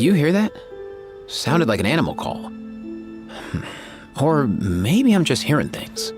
Do you hear that? Sounded like an animal call. Or maybe I'm just hearing things.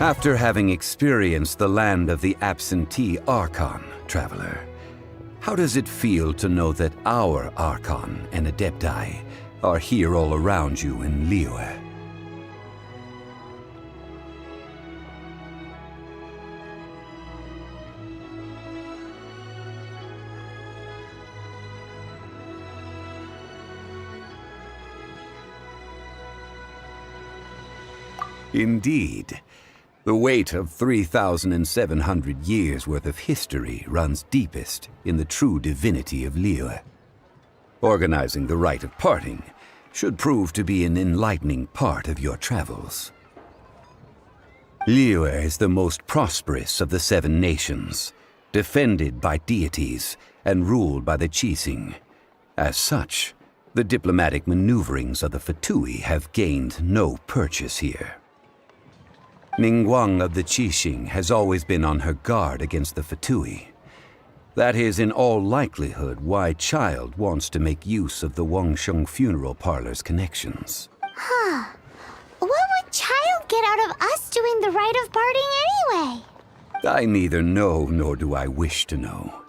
After having experienced the land of the absentee Archon, traveler, how does it feel to know that our Archon and Adepti are here all around you in Liyue? Indeed. The weight of 3,700 years' worth of history runs deepest in the true divinity of Liyue. Organizing the rite of parting should prove to be an enlightening part of your travels. Liyue is the most prosperous of the 7 nations, defended by deities and ruled by the Qixing. As such, the diplomatic maneuverings of the Fatui have gained no purchase here. Ningguang of the Qixing has always been on her guard against the Fatui. That is in all likelihood why Child wants to make use of the Wangsheng funeral parlor's connections. Huh. What would Child get out of us doing the rite of parting anyway? I neither know nor do I wish to know.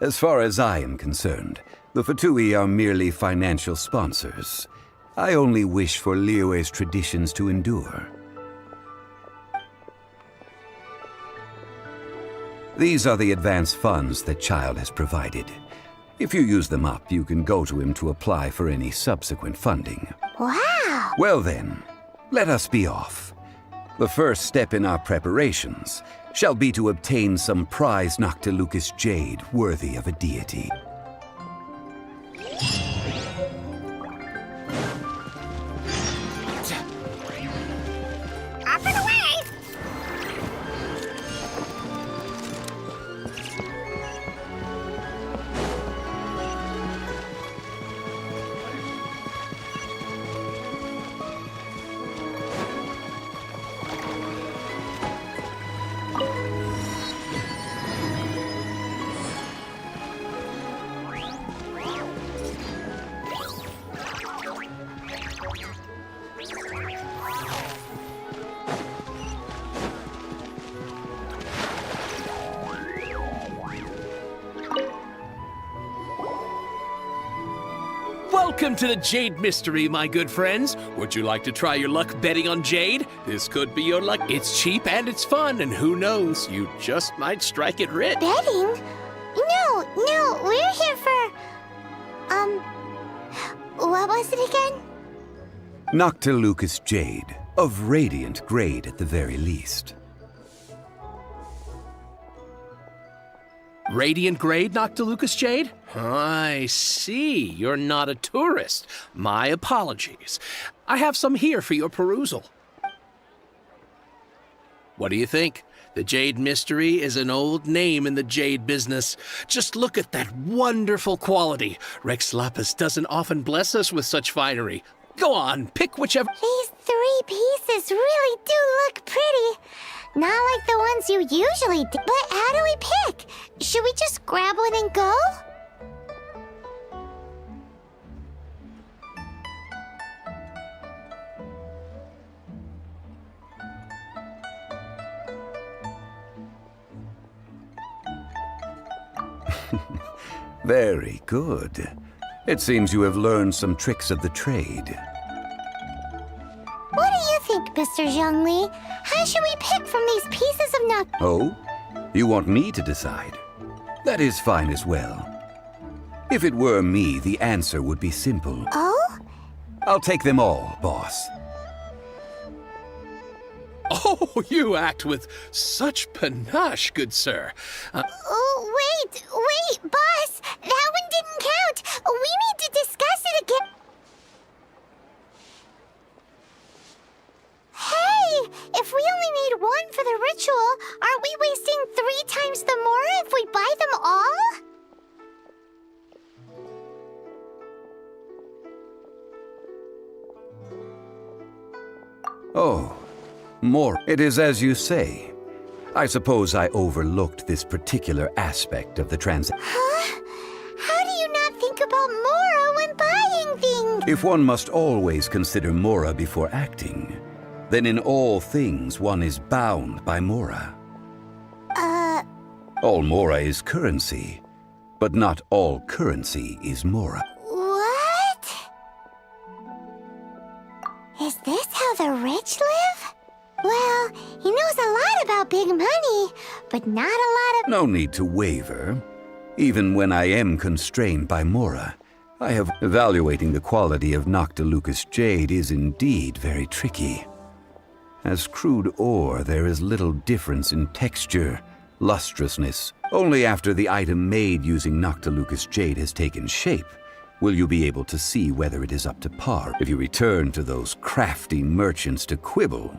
As far as I am concerned, the Fatui are merely financial sponsors. I only wish for Liyue's traditions to endure. These are the advance funds that Child has provided. If you use them up, you can go to him to apply for any subsequent funding. Wow! Well then, let us be off. The first step in our preparations shall be to obtain some prized Noctilucous jade worthy of a deity. Up and away! Welcome to the Jade Mystery, my good friends. Would you like to try your luck betting on Jade? This could be your luck. It's cheap and it's fun, and who knows, you just might strike it rich. Betting? No, we're here for... what was it again? Noctilucous jade, of radiant grade at the very least. Radiant grade, Noctilucous jade? I see. You're not a tourist. My apologies. I have some here for your perusal. What do you think? The Jade Mystery is an old name in the jade business. Just look at that wonderful quality. Rex Lapis doesn't often bless us with such finery. Go on, pick whichever. These 3 pieces really do look pretty. Not like the ones you usually do. But how do we pick? Should we just grab one and go? Very good. It seems you have learned some tricks of the trade. What do you think, Mr. Zhongli? How should we pick from these pieces of nut? Oh? You want me to decide? That is fine as well. If it were me, the answer would be simple. Oh? I'll take them all, boss. Oh, you act with such panache, good sir. Oh, wait, boss! That one didn't count! We need to discuss it again. Hey! If we only need one for the ritual, aren't we wasting 3 times the more if we buy them all? Oh, more. It is as you say. I suppose I overlooked this particular aspect of the transaction. Huh? How do you not think about Mora when buying things? If one must always consider Mora before acting, then in all things one is bound by Mora. All Mora is currency, but not all currency is Mora. What? Is this how the rich live? Well, he knows a lot about big money, but not a lot of... No need to waver. Even when I am constrained by Mora, I have... Evaluating the quality of Noctilucous jade is indeed very tricky. As crude ore, there is little difference in texture, lustrousness. Only after the item made using Noctilucous jade has taken shape will you be able to see whether it is up to par. If you return to those crafty merchants to quibble,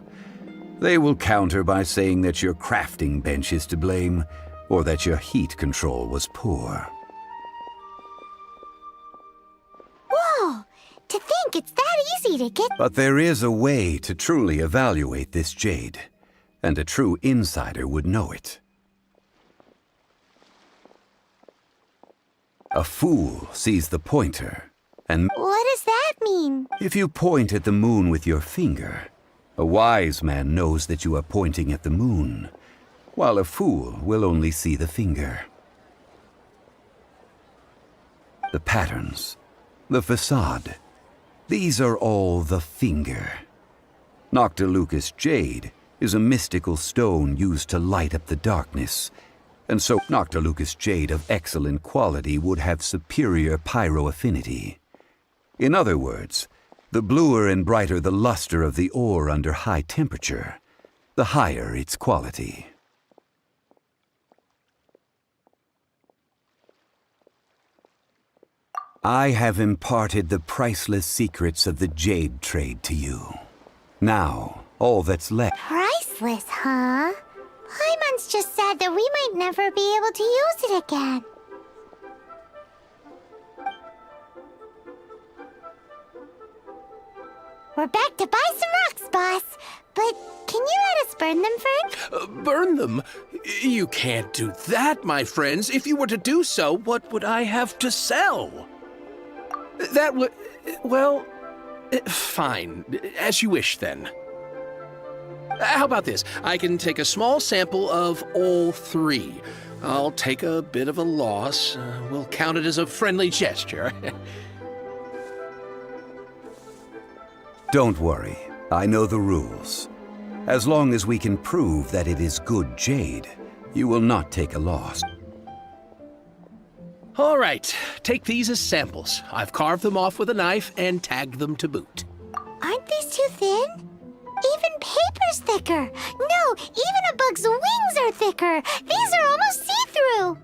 they will counter by saying that your crafting bench is to blame, or that your heat control was poor. Whoa! To think it's that easy to get... But there is a way to truly evaluate this jade, and a true insider would know it. A fool sees the pointer, and What does that mean? if you point at the moon with your finger, a wise man knows that you are pointing at the moon, while a fool will only see the finger. The patterns, the facade, these are all the finger. Noctilucous jade is a mystical stone used to light up the darkness, and so Noctilucous jade of excellent quality would have superior pyroaffinity. In other words, the bluer and brighter the luster of the ore under high temperature, the higher its quality. I have imparted the priceless secrets of the jade trade to you. Now, all that's left... Priceless, huh? Paimon's just said that we might never be able to use it again. We're back to buy some rocks, boss. But can you let us burn them first? Burn them? You can't do that, my friends. If you were to do so, what would I have to sell? That would... well... fine. As you wish, then. How about this? I can take a small sample of all 3. I'll take a bit of a loss. We'll count it as a friendly gesture. Don't worry, I know the rules. As long as we can prove that it is good jade, you will not take a loss. All right, take these as samples. I've carved them off with a knife and tagged them to boot. Aren't these too thin? Even paper's thicker. No, even a bug's wings are thicker. These are almost see-through.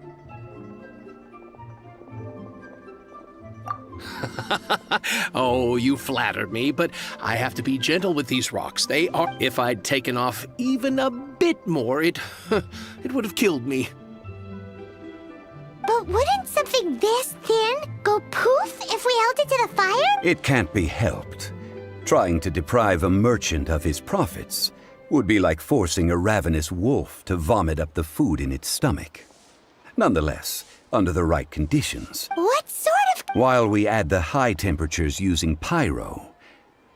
Oh, you flatter me, but I have to be gentle with these rocks. They are... If I'd taken off even a bit more, it would have killed me. But wouldn't something this thin go poof if we held it to the fire? It can't be helped. Trying to deprive a merchant of his profits would be like forcing a ravenous wolf to vomit up the food in its stomach. Nonetheless, under the right conditions, What sort of... while we add the high temperatures using pyro,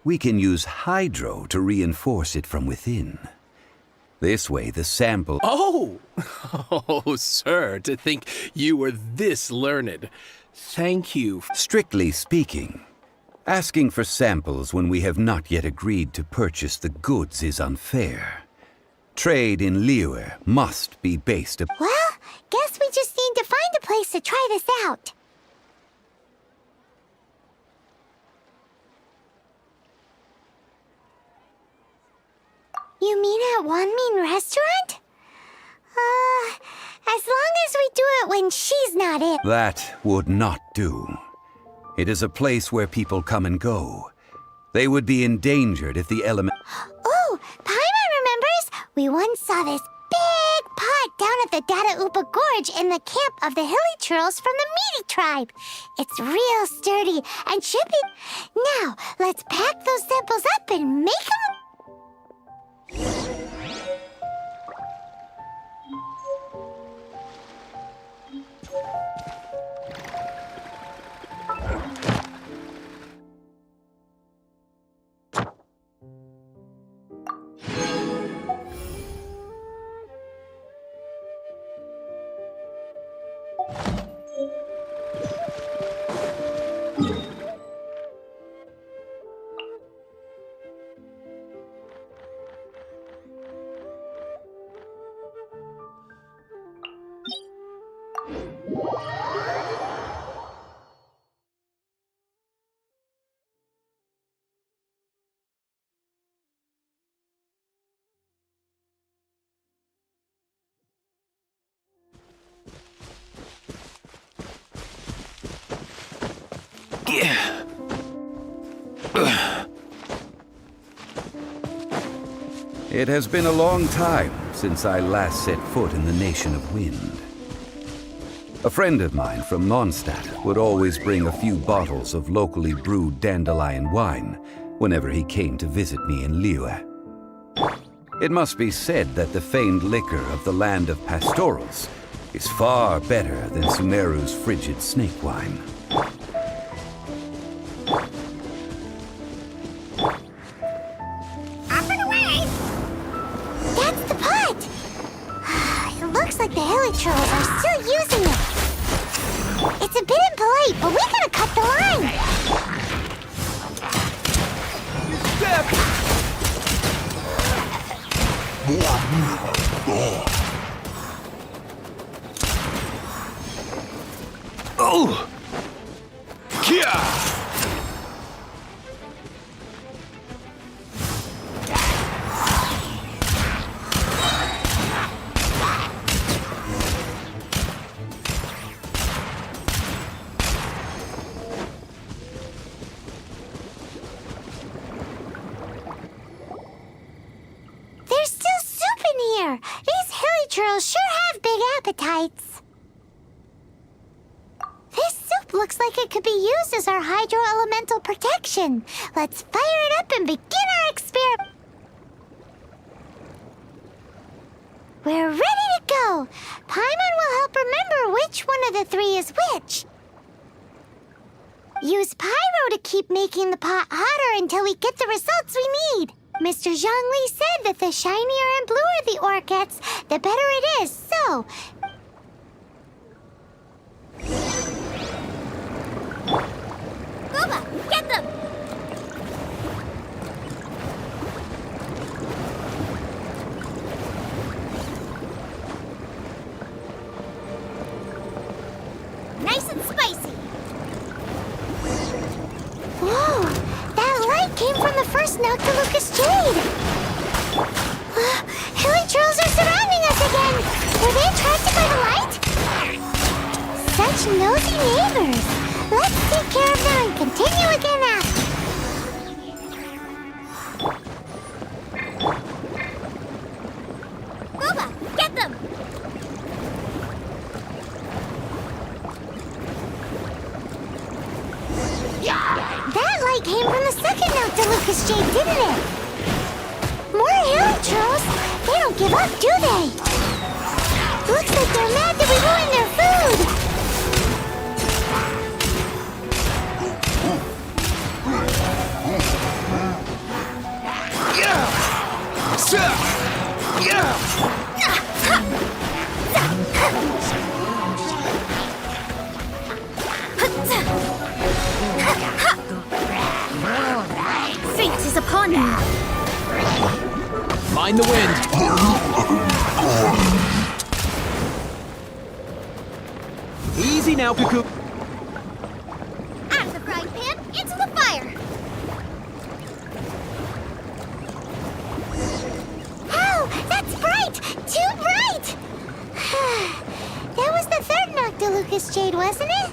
we can use hydro to reinforce it from within. This way, the sample... Oh! Oh, sir, to think you were this learned. Thank you. Strictly speaking, asking for samples when we have not yet agreed to purchase the goods is unfair. Trade in Liyue must be based upon... Well, guess we just need to find a place to try this out. You mean at Wanmin Restaurant? As long as we do it when she's not in. That would not do. It is a place where people come and go. They would be endangered if the element... Oh, Paimon remembers! We once saw this big pot down at the Data Upa Gorge in the camp of the Hilly Churls from the Meaty tribe. It's real sturdy and should be... Now, let's pack those samples up and make them... It has been a long time since I last set foot in the Nation of Wind. A friend of mine from Mondstadt would always bring a few bottles of locally brewed dandelion wine whenever he came to visit me in Liyue. It must be said that the famed liquor of the land of pastorals is far better than Sumeru's frigid snake wine. Looks like the Hilly Churls are still using it. It's a bit impolite, but we gotta cut the line. Oh! Kia! There's still soup in here. These Hilly Churls sure have big appetites. This soup looks like it could be used as our hydro-elemental protection. Let's fire it up and begin our experiment. We're ready to go. Paimon will help remember which one of the three is which. Use pyro to keep making the pot hotter until we get the results we need. Mr. Zhongli said that the shinier and bluer the ore gets, the better it is, so... Gooba, get them! Nice and spicy! Whoa! That light came from the first Noctilucous Jade! Hilly Churls are surrounding us again! Were they attracted by the light? Such nosy neighbors! Let's take care of them and continue again after. That light came from the second Noctilucous Jade, didn't it? More Hilichurls? They don't give up, do they? Looks like they're mad that we ruined their food! Fate is upon you. Mind the wind. Easy now, Cuckoo. Out of the frying pan, into the fire. Oh, that's bright! Too bright! That was the third Noctilucous Jade, wasn't it?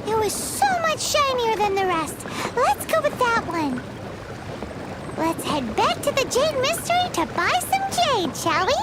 It was so much shinier than the rest. Let's go with that one. Let's head back to the Jade Mystery to buy some jade, shall we?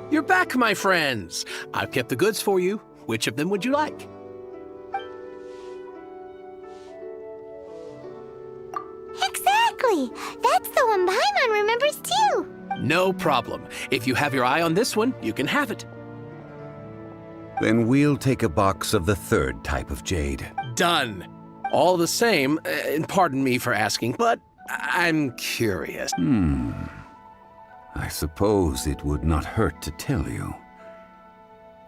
You're back, my friends. I've kept the goods for you. Which of them would you like? Exactly! That's the one Paimon remembers too! No problem. If you have your eye on this one, you can have it. Then we'll take a box of the third type of jade. Done. All the same, and pardon me for asking, but I'm curious. I suppose it would not hurt to tell you.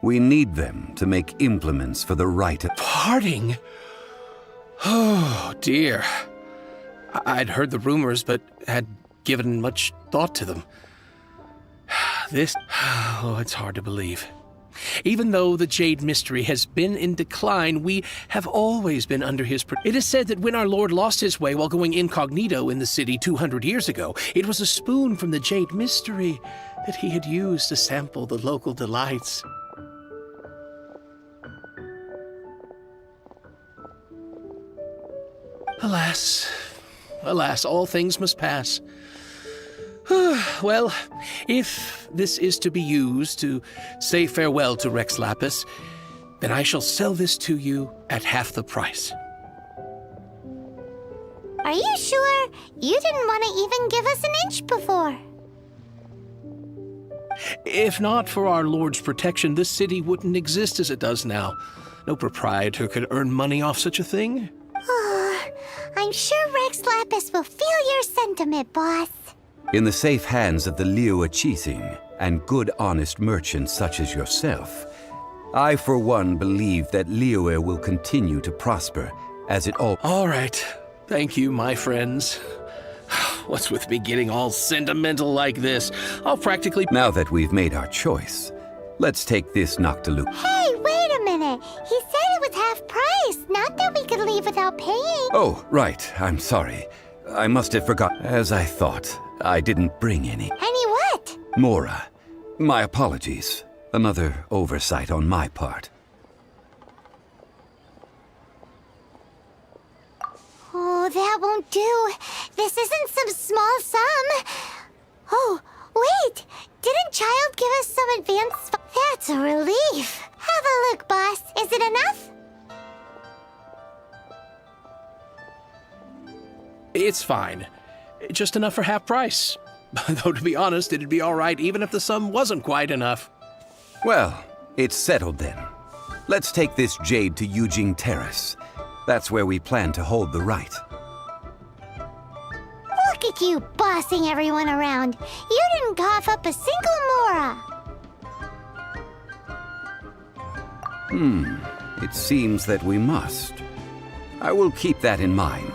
We need them to make implements for the rite of... Parting? Oh, dear. I'd heard the rumors, but had given much thought to them. This... Oh, it's hard to believe. Even though the Jade Mystery has been in decline, we have always been under his... It is said that when our Lord lost his way while going incognito in the city 200 years ago, it was a spoon from the Jade Mystery that he had used to sample the local delights. Alas, alas, all things must pass. Well, if this is to be used to say farewell to Rex Lapis, then I shall sell this to you at half the price. Are you sure? You didn't want to even give us an inch before. If not for our Lord's protection, this city wouldn't exist as it does now. No proprietor could earn money off such a thing. I'm sure Rex Lapis will feel your sentiment, boss. In the safe hands of the Liyue Qixing and good honest merchants such as yourself, I for one believe that Liyue will continue to prosper as it all... All right. Thank you, my friends. What's with me getting all sentimental like this? I'll practically... Now that we've made our choice, let's take this Noctilucous... Hey, wait a minute. He said it was half price, not that we could leave without paying. Oh, right. I'm sorry. I must have forgotten. As I thought, I didn't bring any. Any what? Mora, my apologies. Another oversight on my part. Oh, that won't do. This isn't some small sum. Oh, wait. Didn't Child give us some advance? That's a relief. Have a look, boss. Is it enough? It's fine. Just enough for half price. Though, to be honest, it'd be all right even if the sum wasn't quite enough. Well, it's settled then. Let's take this jade to Yujing Terrace. That's where we plan to hold the rite. Look at you bossing everyone around. You didn't cough up a single Mora. It seems that we must. I will keep that in mind.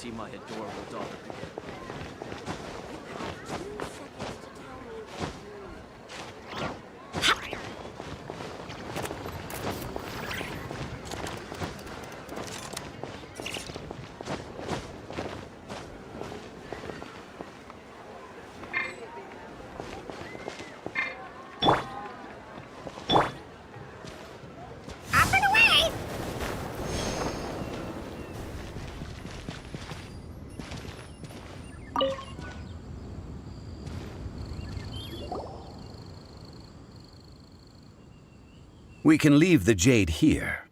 see my adorable daughter again. Up and away! We can leave the jade here.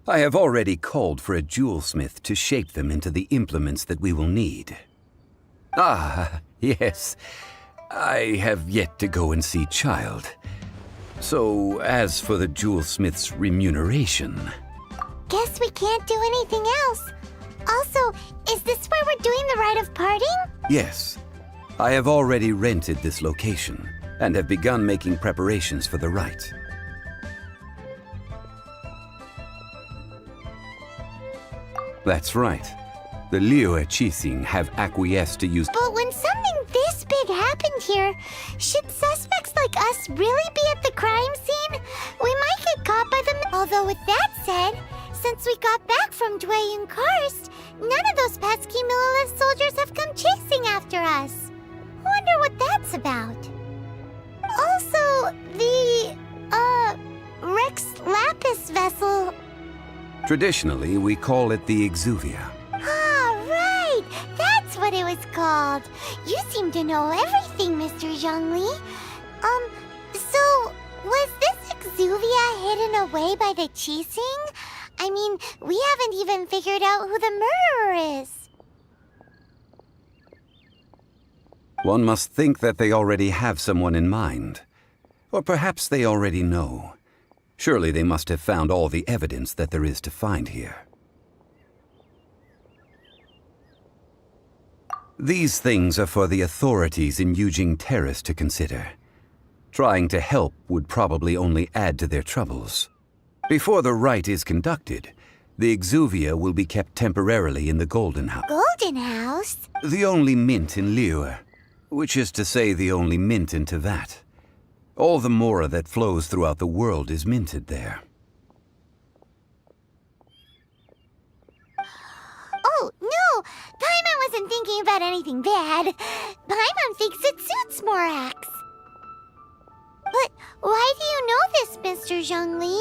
I have already called for a jewelsmith to shape them into the implements that we will need. Ah, yes. I have yet to go and see Child. So, as for the jewelsmith's remuneration... Guess we can't do anything else. Also, is this where we're doing the rite of parting? Yes. I have already rented this location, and have begun making preparations for the rite. That's right. The Liyue Qixing have acquiesced to use... But when something this big happened here, should suspects like us really be at the crime scene? We might get caught by them. Although with that said, since we got back from Dwayne Karst, none of those pesky Millilith soldiers have come chasing after us. Wonder what that's about. Also, the, Rex Lapis vessel... Traditionally, we call it the Exuvia. Ah, right! That's what it was called. You seem to know everything, Mr. Zhongli. So, was this Exuvia hidden away by the Qixing? I mean, we haven't even figured out who the murderer is. One must think that they already have someone in mind. Or perhaps they already know. Surely they must have found all the evidence that there is to find here. These things are for the authorities in Yujing Terrace to consider. Trying to help would probably only add to their troubles. Before the rite is conducted, the Exuvia will be kept temporarily in the Golden House. Golden House? The only mint in Liyue, which is to say the only mint in Teyvat. All the mora that flows throughout the world is minted there. Oh, no! Paimon wasn't thinking about anything bad. Paimon thinks it suits Morax. But why do you know this, Mr. Zhongli?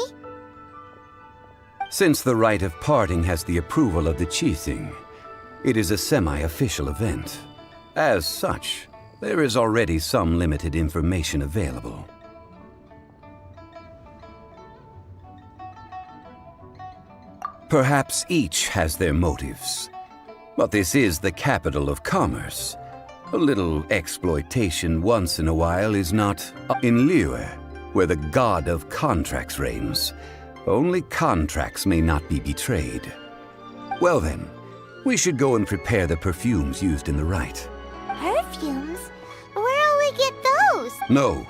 Since the rite of parting has the approval of the Qixing, it is a semi-official event. As such, there is already some limited information available. Perhaps each has their motives. But this is the capital of commerce. A little exploitation once in a while is not... In Liyue, where the god of contracts reigns, only contracts may not be betrayed. Well then, we should go and prepare the perfumes used in the rite. Perfumes? Where'll we get those? No.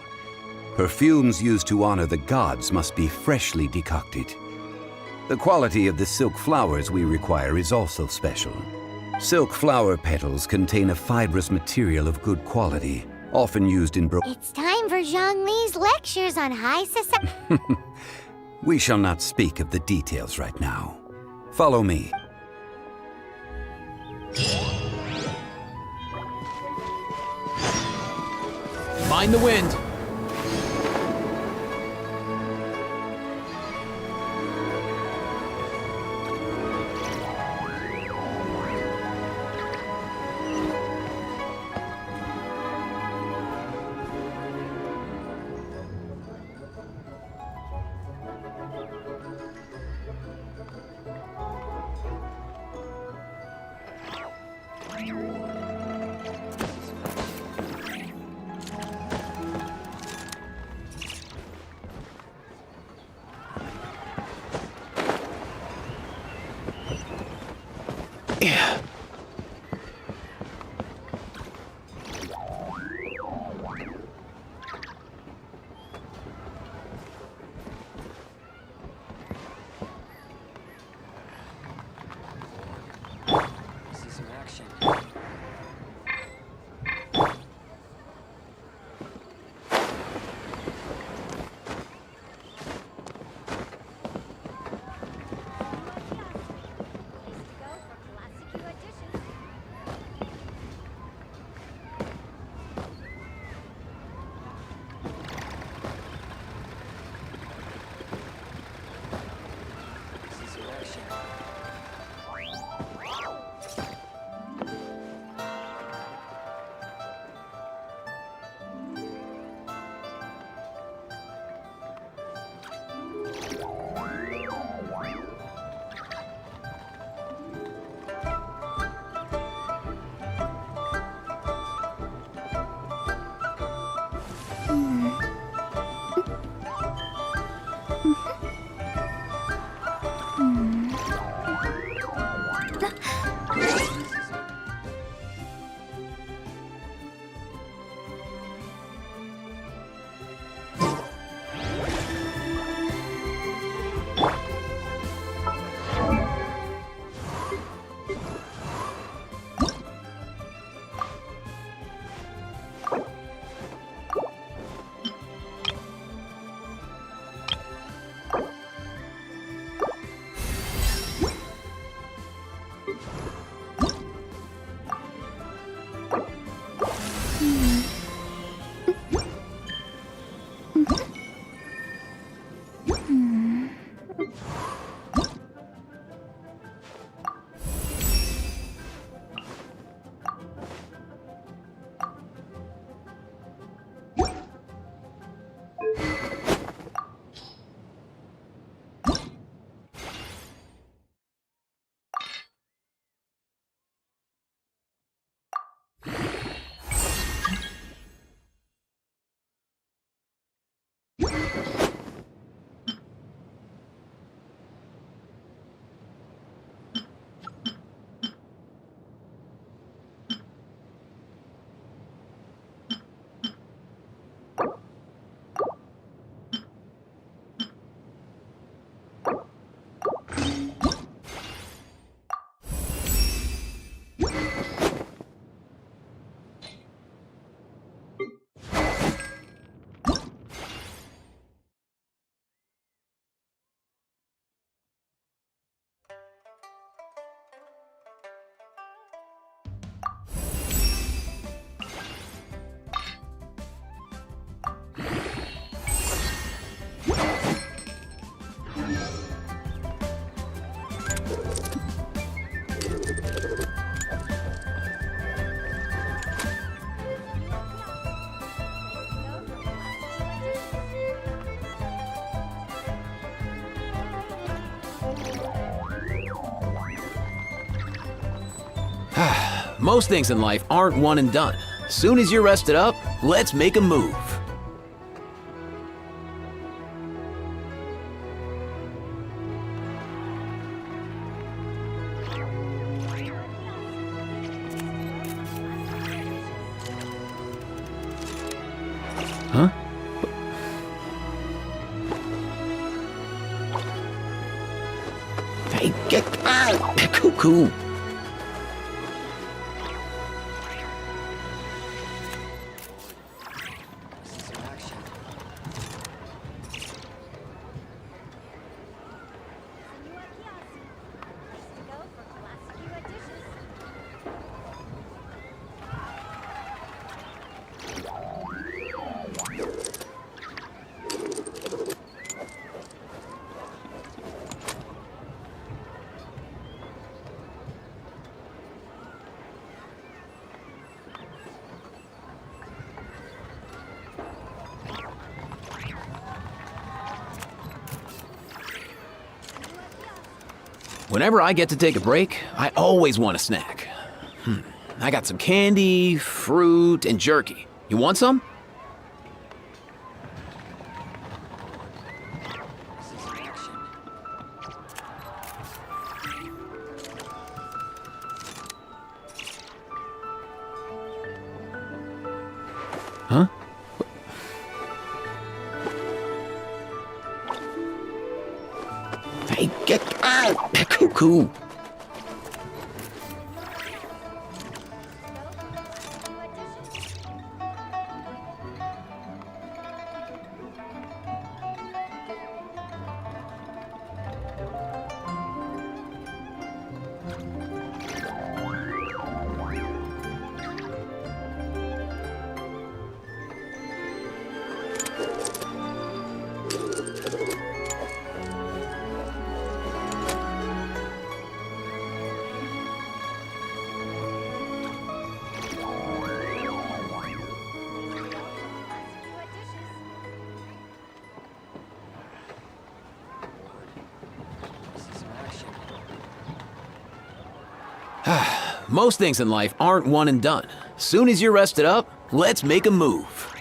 Perfumes used to honor the gods must be freshly decocted. The quality of the silk flowers we require is also special. Silk flower petals contain a fibrous material of good quality, often used in It's time for Zhongli's lectures on high society. We shall not speak of the details right now. Follow me. Mind the wind. Yeah. See some action. Most things in life aren't one and done. Soon as you're rested up, let's make a move. Huh? Hey, get out! Cuckoo! Whenever I get to take a break, I always want a snack. I got some candy, fruit, and jerky. You want some? Huh? Hey, get out! Cuckoo! Most things in life aren't one and done. Soon as you're rested up, let's make a move.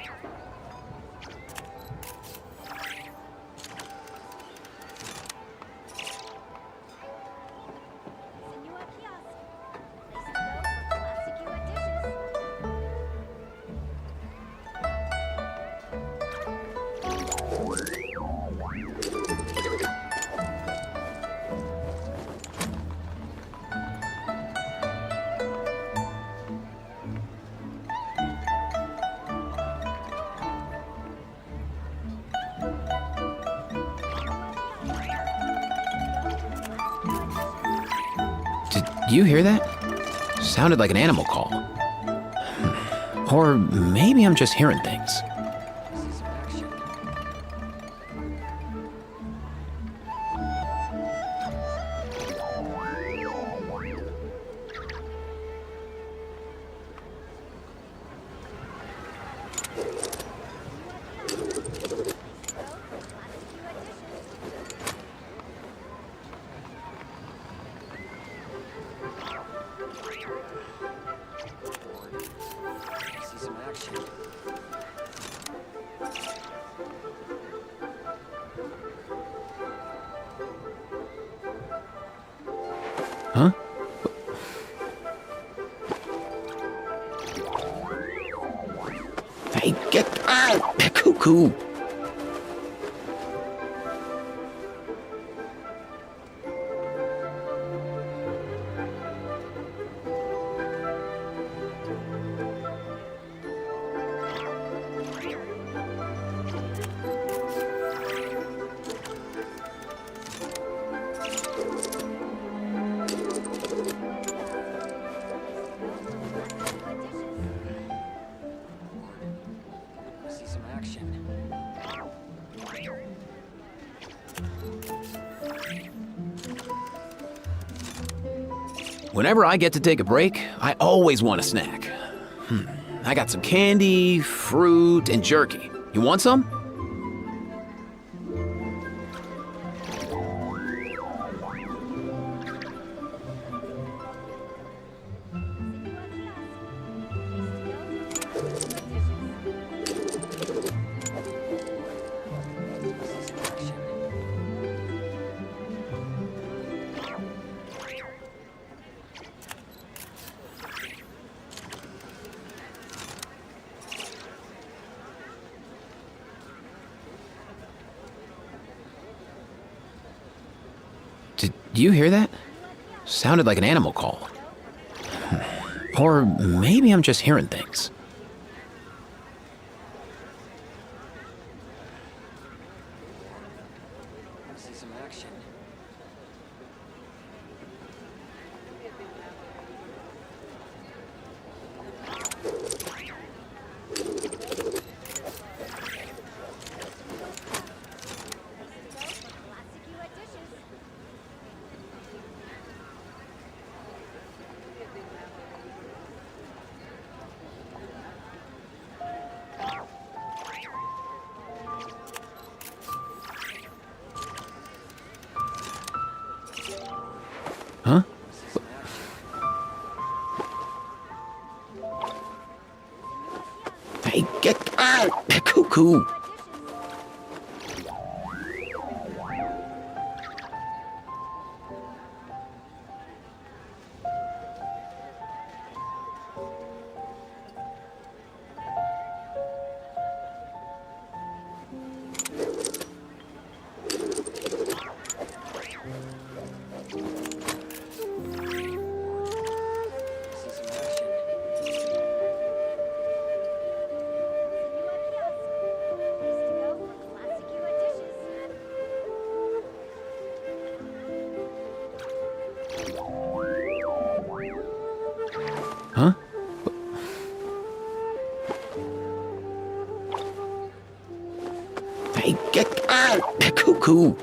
Did you hear that? Sounded like an animal call. Or maybe I'm just hearing things. Huh? Hey, get out! Cuckoo! Whenever I get to take a break, I always want a snack. I got some candy, fruit, and jerky. You want some? Did you hear that? Sounded like an animal call. Or maybe I'm just hearing things. Huh? Hey, get out! Cuckoo! Huh? Hey, get out! Cuckoo!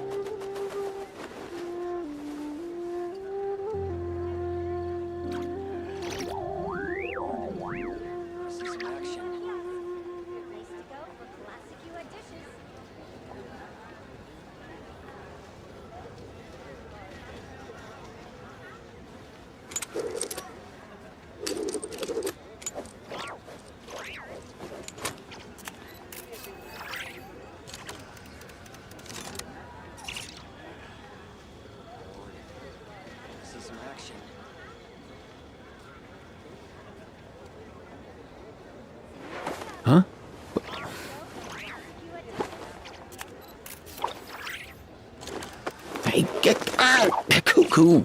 Huh? Hey, get out! Cuckoo!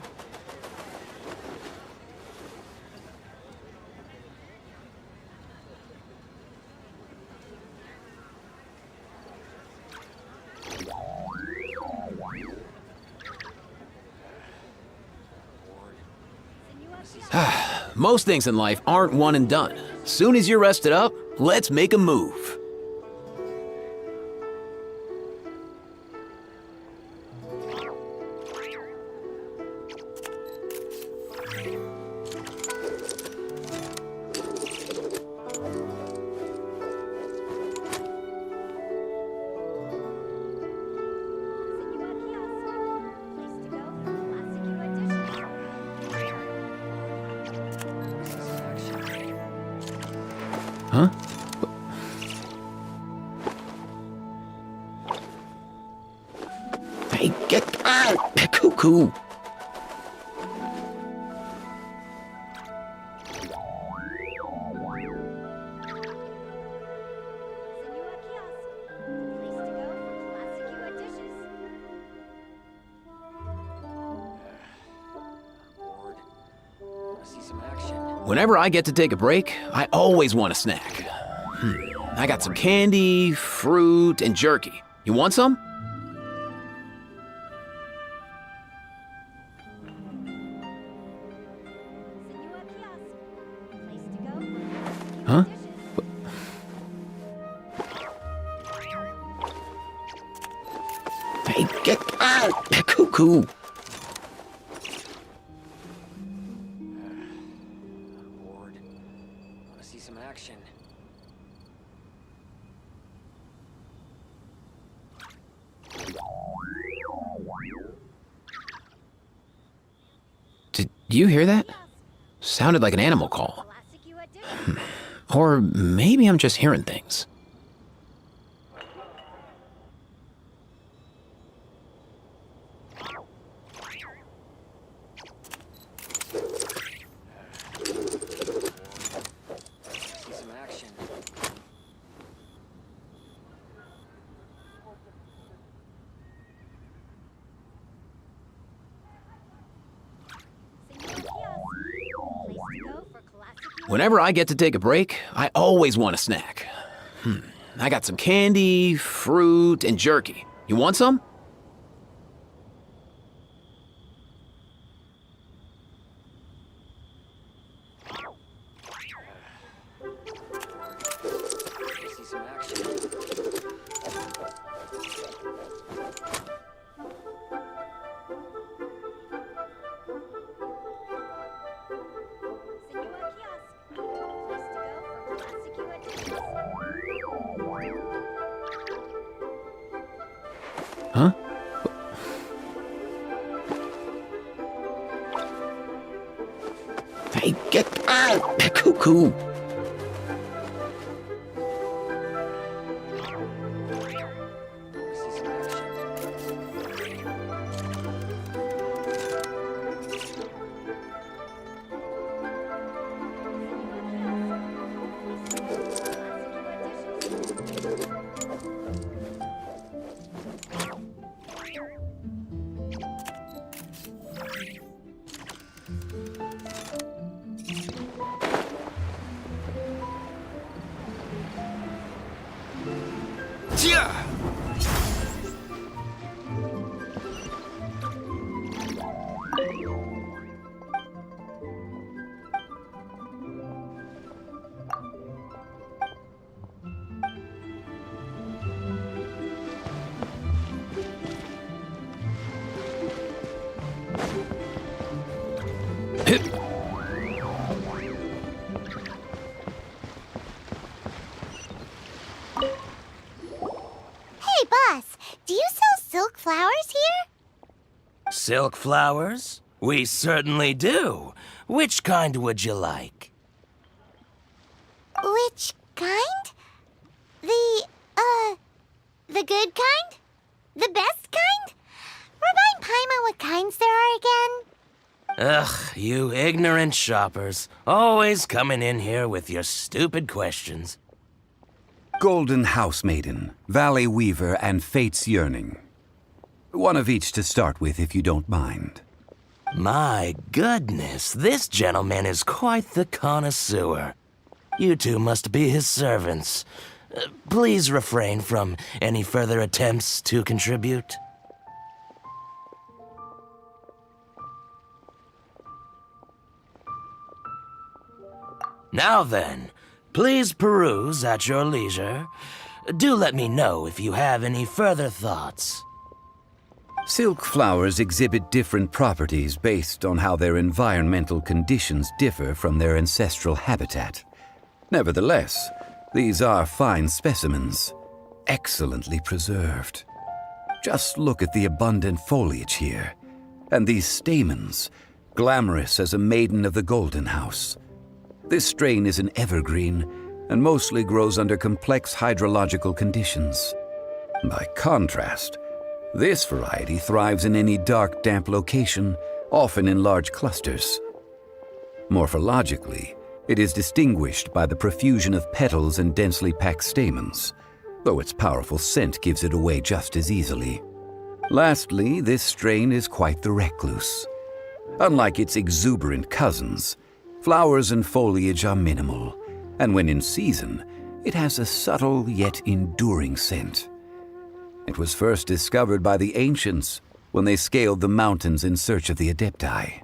Most things in life aren't one and done. Soon as you're rested up, let's make a move. Huh? Hey, get out! Cuckoo! Whenever I get to take a break, I always want a snack. I got some candy, fruit, and jerky. You want some? Huh? Hey, get out! Cuckoo! Did you hear that? Sounded like an animal call. Or maybe I'm just hearing things. Whenever I get to take a break, I always want a snack. I got some candy, fruit, and jerky. You want some? Huh? Hey, get out! Cuckoo! Hey, boss, do you sell silk flowers here? Silk flowers? We certainly do. Which kind would you like? Which kind? The good kind? The best kind? Remind Paimon what kinds there are again. Ugh, you ignorant shoppers. Always coming in here with your stupid questions. Golden House Maiden, Valley Weaver, and Fate's Yearning. One of each to start with, if you don't mind. My goodness, this gentleman is quite the connoisseur. You two must be his servants. Please refrain from any further attempts to contribute. Now then, please peruse at your leisure. Do let me know if you have any further thoughts. Silk flowers exhibit different properties based on how their environmental conditions differ from their ancestral habitat. Nevertheless, these are fine specimens, excellently preserved. Just look at the abundant foliage here, and these stamens, glamorous as a maiden of the Golden House. This strain is an evergreen and mostly grows under complex hydrological conditions. By contrast, this variety thrives in any dark, damp location, often in large clusters. Morphologically, it is distinguished by the profusion of petals and densely packed stamens, though its powerful scent gives it away just as easily. Lastly, this strain is quite the recluse. Unlike its exuberant cousins, flowers and foliage are minimal, and when in season, it has a subtle yet enduring scent. It was first discovered by the ancients when they scaled the mountains in search of the Adepti.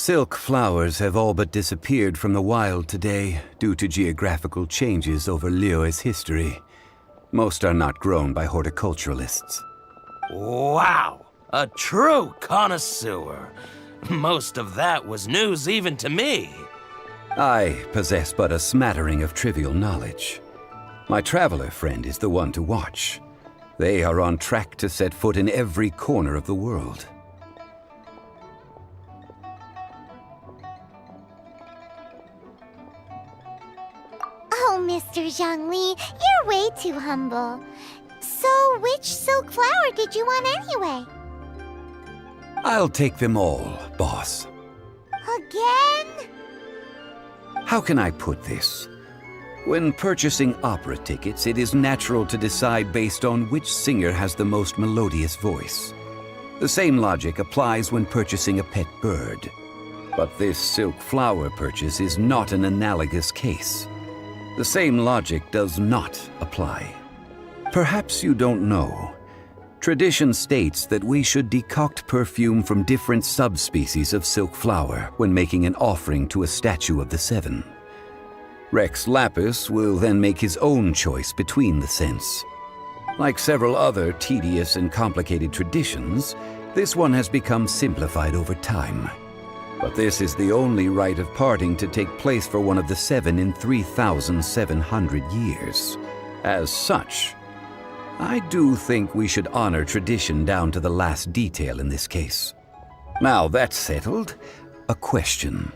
Silk flowers have all but disappeared from the wild today due to geographical changes over Liyue's history. Most are not grown by horticulturalists. Wow! A true connoisseur. Most of that was news even to me. I possess but a smattering of trivial knowledge. My traveler friend is the one to watch. They are on track to set foot in every corner of the world. Oh, Mr. Zhongli, you're way too humble. So, which silk flower did you want anyway? I'll take them all, boss. Again? How can I put this? When purchasing opera tickets, it is natural to decide based on which singer has the most melodious voice. The same logic applies when purchasing a pet bird. But this silk flower purchase is not an analogous case. The same logic does not apply. Perhaps you don't know. Tradition states that we should decoct perfume from different subspecies of silk flower when making an offering to a statue of the seven. Rex Lapis will then make his own choice between the scents. Like several other tedious and complicated traditions, this one has become simplified over time. But this is the only rite of parting to take place for one of the seven in 3,700 years. As such, I do think we should honor tradition down to the last detail in this case. Now that's settled, a question.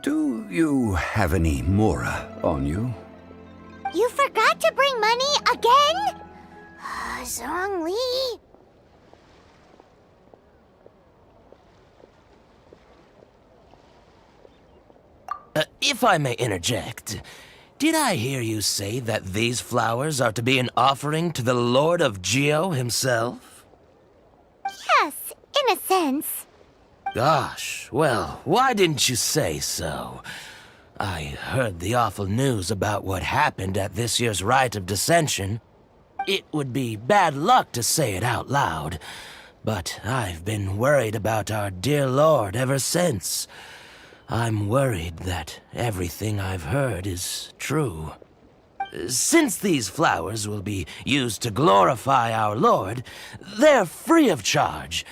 Do you have any Mora on you? You forgot to bring money again? Zhongli. If I may interject, did I hear you say that these flowers are to be an offering to the Lord of Geo himself? Yes, in a sense. Gosh, well, why didn't you say so? I heard the awful news about what happened at this year's Rite of Dissension. It would be bad luck to say it out loud, but I've been worried about our dear Lord ever since. I'm worried that everything I've heard is true. Since these flowers will be used to glorify our Lord, they're free of charge.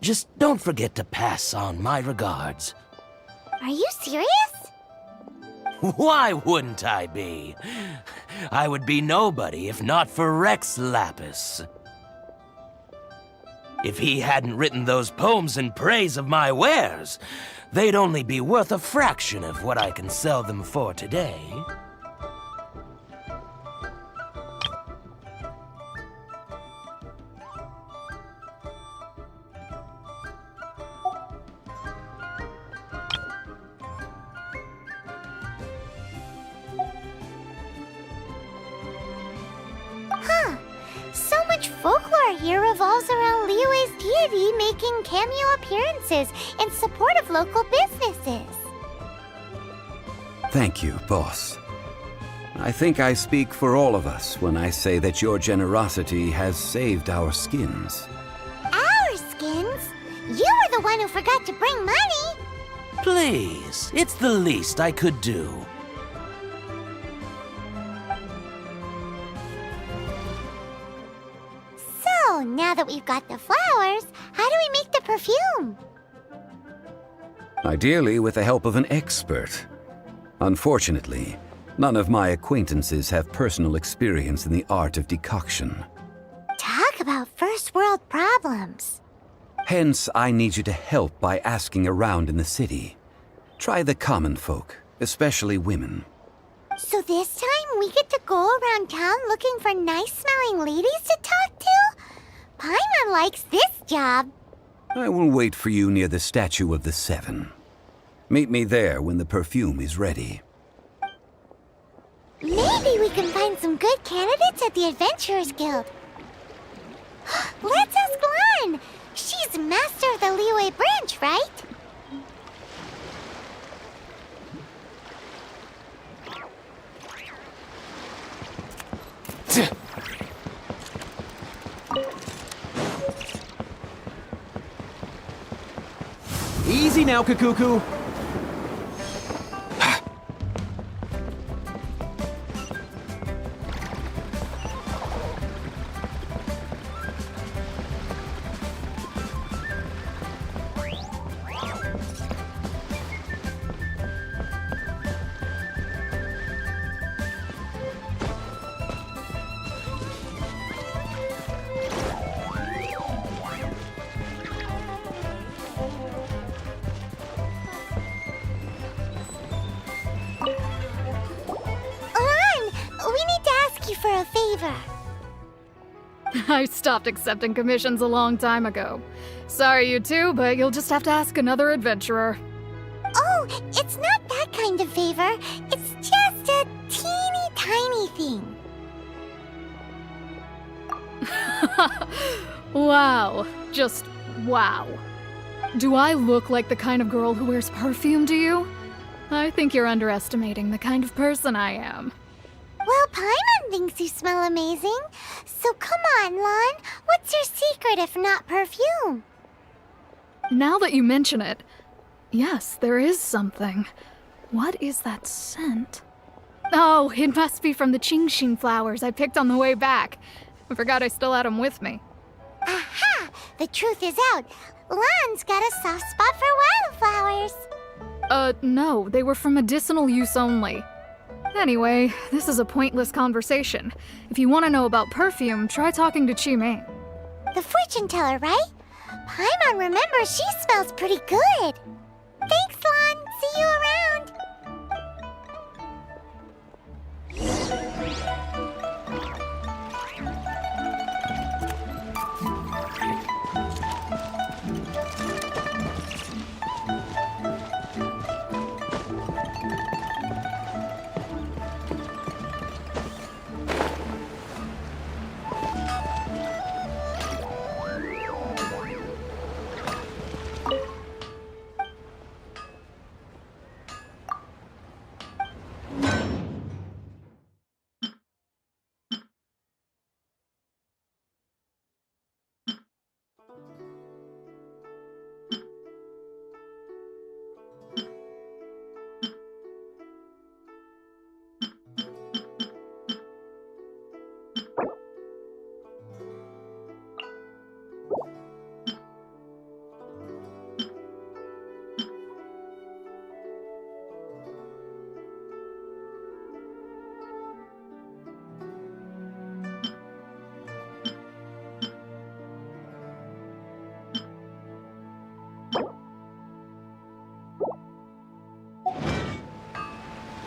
Just don't forget to pass on my regards. Are you serious? Why wouldn't I be? I would be nobody if not for Rex Lapis. If he hadn't written those poems in praise of my wares, they'd only be worth a fraction of what I can sell them for today. So much folklore here revolves around Liyue's deity making cameo appearances in support of local businesses. Thank you, boss. I think I speak for all of us when I say that your generosity has saved our skins. Our skins? You were the one who forgot to bring money. Please, it's the least I could do. So, now that we've got the flowers, how do we make the perfume? Ideally with the help of an expert. Unfortunately, none of my acquaintances have personal experience in the art of decoction. Talk about first world problems. Hence, I need you to help by asking around in the city. Try the common folk, especially women. So this time we get to go around town looking for nice-smelling ladies to talk to? Paimon likes this job. I will wait for you near the statue of the Seven. Meet me there when the perfume is ready. Maybe we can find some good candidates at the Adventurers Guild. Let's ask Lan. She's master of the Liyue branch, right? Easy now, Kakuku. Alon, we need to ask you for a favor. I stopped accepting commissions a long time ago. Sorry, you two, but you'll just have to ask another adventurer. Oh, it's not that kind of favor. It's just a teeny tiny thing. Wow. Just wow. Do I look like the kind of girl who wears perfume to you? I think you're underestimating the kind of person I am. Well, Paimon thinks you smell amazing. So come on, Lon. What's your secret if not perfume? Now that you mention it, yes, there is something. What is that scent? Oh, it must be from the Genshin flowers I picked on the way back. I forgot I still had them with me. Aha! The truth is out. Lon's got a soft spot for wildflowers. No, they were for medicinal use only. Anyway, this is a pointless conversation. If you want to know about perfume, try talking to Chimay. The fortune teller, right? Paimon remembers she smells pretty good. Thanks, Lon. See you around.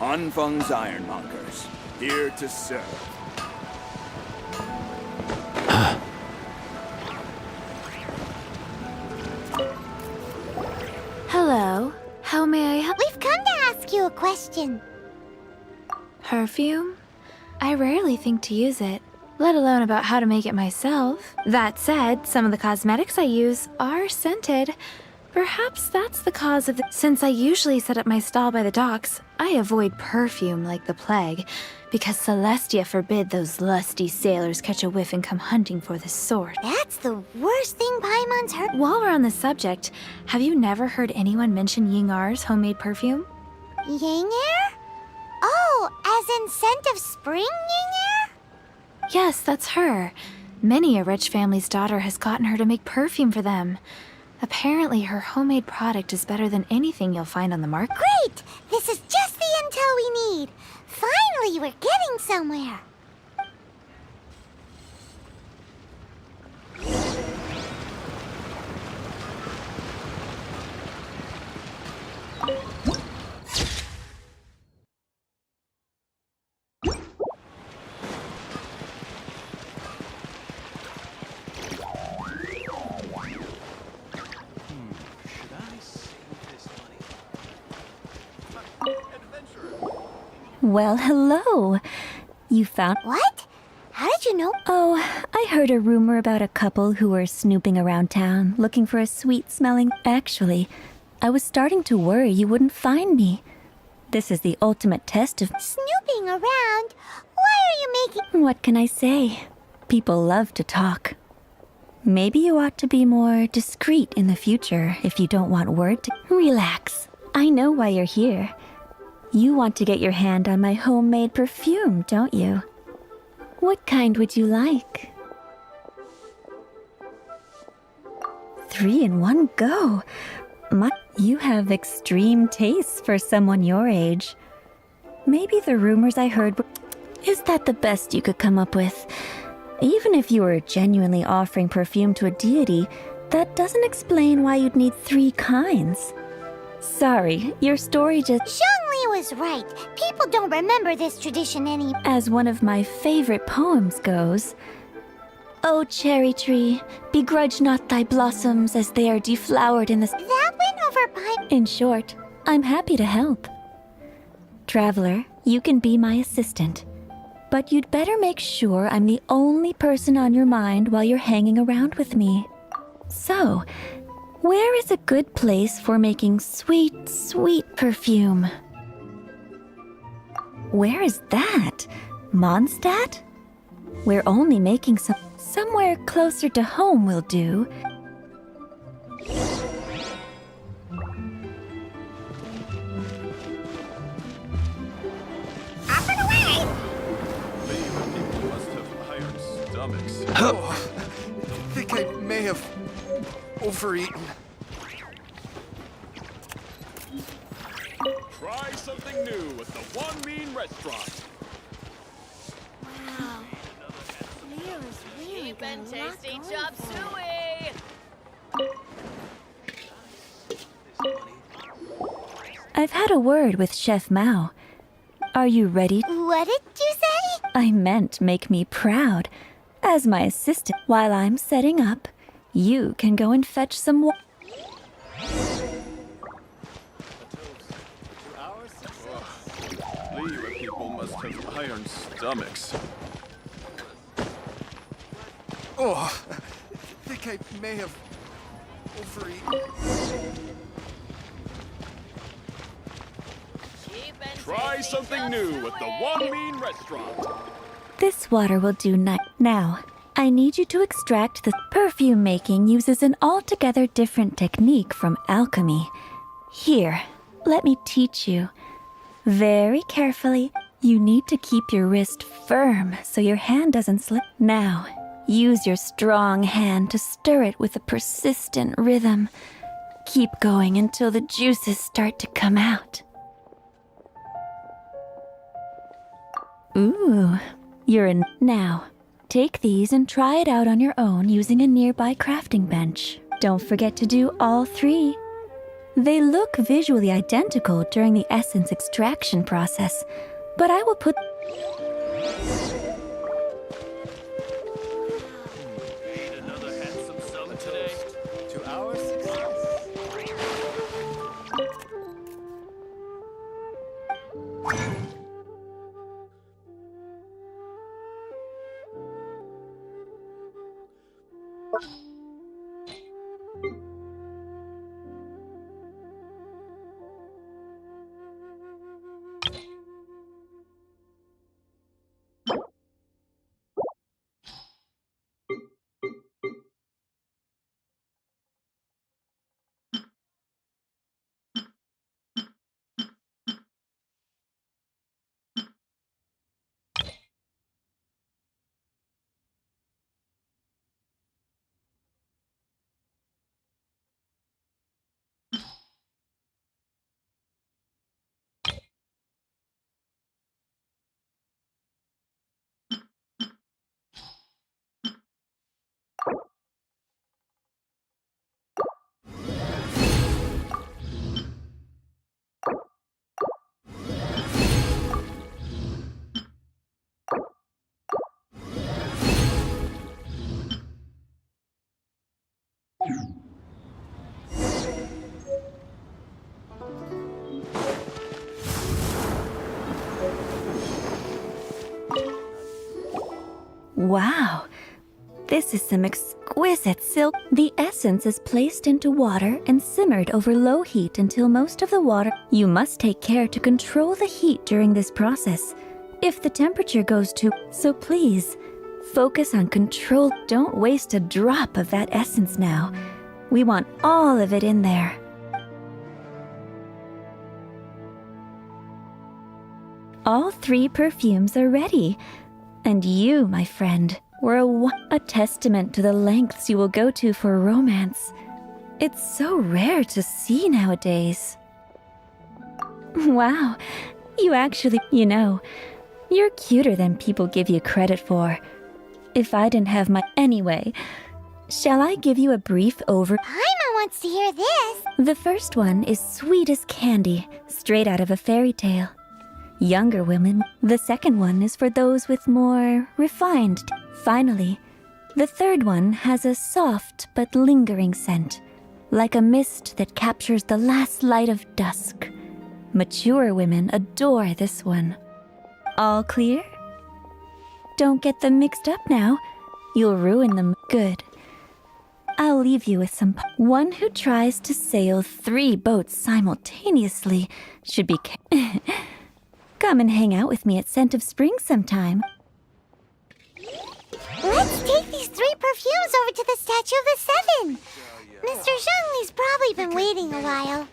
Anfang's Ironmongers, here to serve. Hello. How may I help? We've come to ask you a question. Perfume? I rarely think to use it, let alone about how to make it myself. That said, some of the cosmetics I use are scented. Perhaps that's the cause of the— Since I usually set up my stall by the docks, I avoid perfume like the plague, because Celestia forbid those lusty sailors catch a whiff and come hunting for the sword. That's the worst thing Paimon's heard. While we're on the subject, have you never heard anyone mention Yingar's homemade perfume? Yingar? Oh, as in scent of spring, Yingar? Yes, that's her. Many a rich family's daughter has gotten her to make perfume for them. Apparently, her homemade product is better than anything you'll find on the market. Great! This is just the intel we need. Finally, we're getting somewhere. Well, hello. You found— What? How did you know? Oh, I heard a rumor about a couple who were snooping around town looking for a sweet-smelling— Actually, I was starting to worry you wouldn't find me. This is the ultimate test of— Snooping around? Why are you making— What can I say? People love to talk. Maybe you ought to be more discreet in the future if you don't want word to. Relax. I know why you're here. You want to get your hand on my homemade perfume, don't you? What kind would you like? 3 in one go. You have extreme tastes for someone your age. Maybe the rumors I heard were... Is that the best you could come up with? Even if you were genuinely offering perfume to a deity, that doesn't explain why you'd need 3 kinds. Sorry, your story just... Zhongli was right. People don't remember this tradition any... As one of my favorite poems goes, "O cherry tree, begrudge not thy blossoms as they are deflowered in the..." That went over by... In short, I'm happy to help. Traveler, you can be my assistant. But you'd better make sure I'm the only person on your mind while you're hanging around with me. So, where is a good place for making sweet, sweet perfume? Where is that? Mondstadt? We're only making somewhere closer to home will do. Up and away! Oh, I think I may have overeaten. Try something new at the One Mean Restaurant. Wow. Leo's really got a lot going for him. I've had a word with Chef Mao. Are you ready? What did you say? I meant make me proud. As my assistant, while I'm setting up, you can go and fetch some water. Liyue people must have iron stomachs. Oh, I think I may have overeaten. Try something new at the One Mean Restaurant. This water will do now. I need you to extract the perfume making uses an altogether different technique from alchemy. Here, let me teach you. Very carefully, you need to keep your wrist firm so your hand doesn't slip. Now, use your strong hand to stir it with a persistent rhythm. Keep going until the juices start to come out. Ooh, you're in. Now, take these and try it out on your own using a nearby crafting bench. Don't forget to do all 3. They look visually identical during the essence extraction process, but I will put... Another handsome sum today. To our success. Wow, this is some exquisite silk. The essence is placed into water and simmered over low heat until most of the water... You must take care to control the heat during this process. If the temperature goes too... So please, Focus on control. Don't waste a drop of that essence now. We want all of it in there. All 3 perfumes are ready. And you, my friend, were a testament to the lengths you will go to for romance. It's so rare to see nowadays. Wow, you actually, you're cuter than people give you credit for. If I didn't have my... Anyway, shall I give you a brief over... Paimon wants to hear this. The first one is sweet as candy, straight out of a fairy tale. Younger women. The second one is for those with more refined... Finally, the third one has a soft but lingering scent, like a mist that captures the last light of dusk. Mature women adore this one. All clear? Don't get them mixed up now. You'll ruin them. Good. I'll leave you with some... One who tries to sail 3 boats simultaneously should be... Come and hang out with me at Scent of Spring sometime. Let's take these 3 perfumes over to the Statue of the Seven. Mr. Zhongli's probably been waiting a while.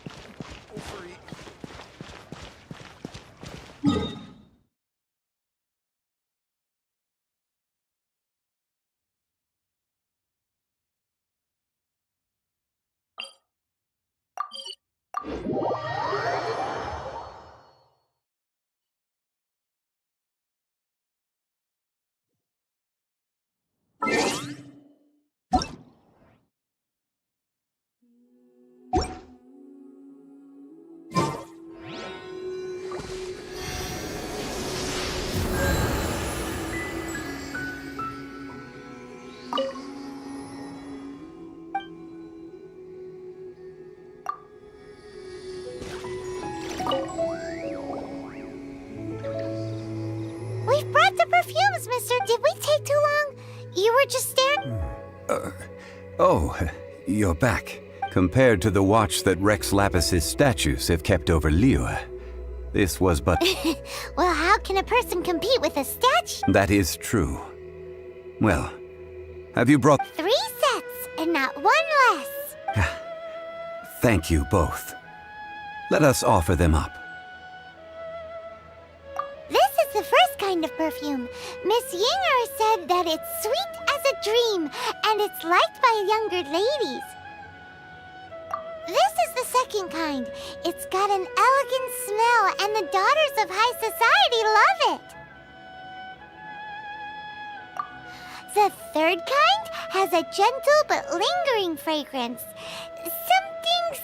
We've brought the perfumes, mister. Did we take too long? You were just staring... Oh, you're back. Compared to the watch that Rex Lapis's statues have kept over Liyue, this was but... Well, how can a person compete with a statue? That is true. Well, have you brought... 3 sets, and not 1 less. Thank you both. Let us offer them up. This is the first kind of perfume. Miss Yinger said that it's sweet as a dream, and it's liked by younger ladies. This is the second kind. It's got an elegant smell, and the daughters of high society love it. The third kind has a gentle but lingering fragrance.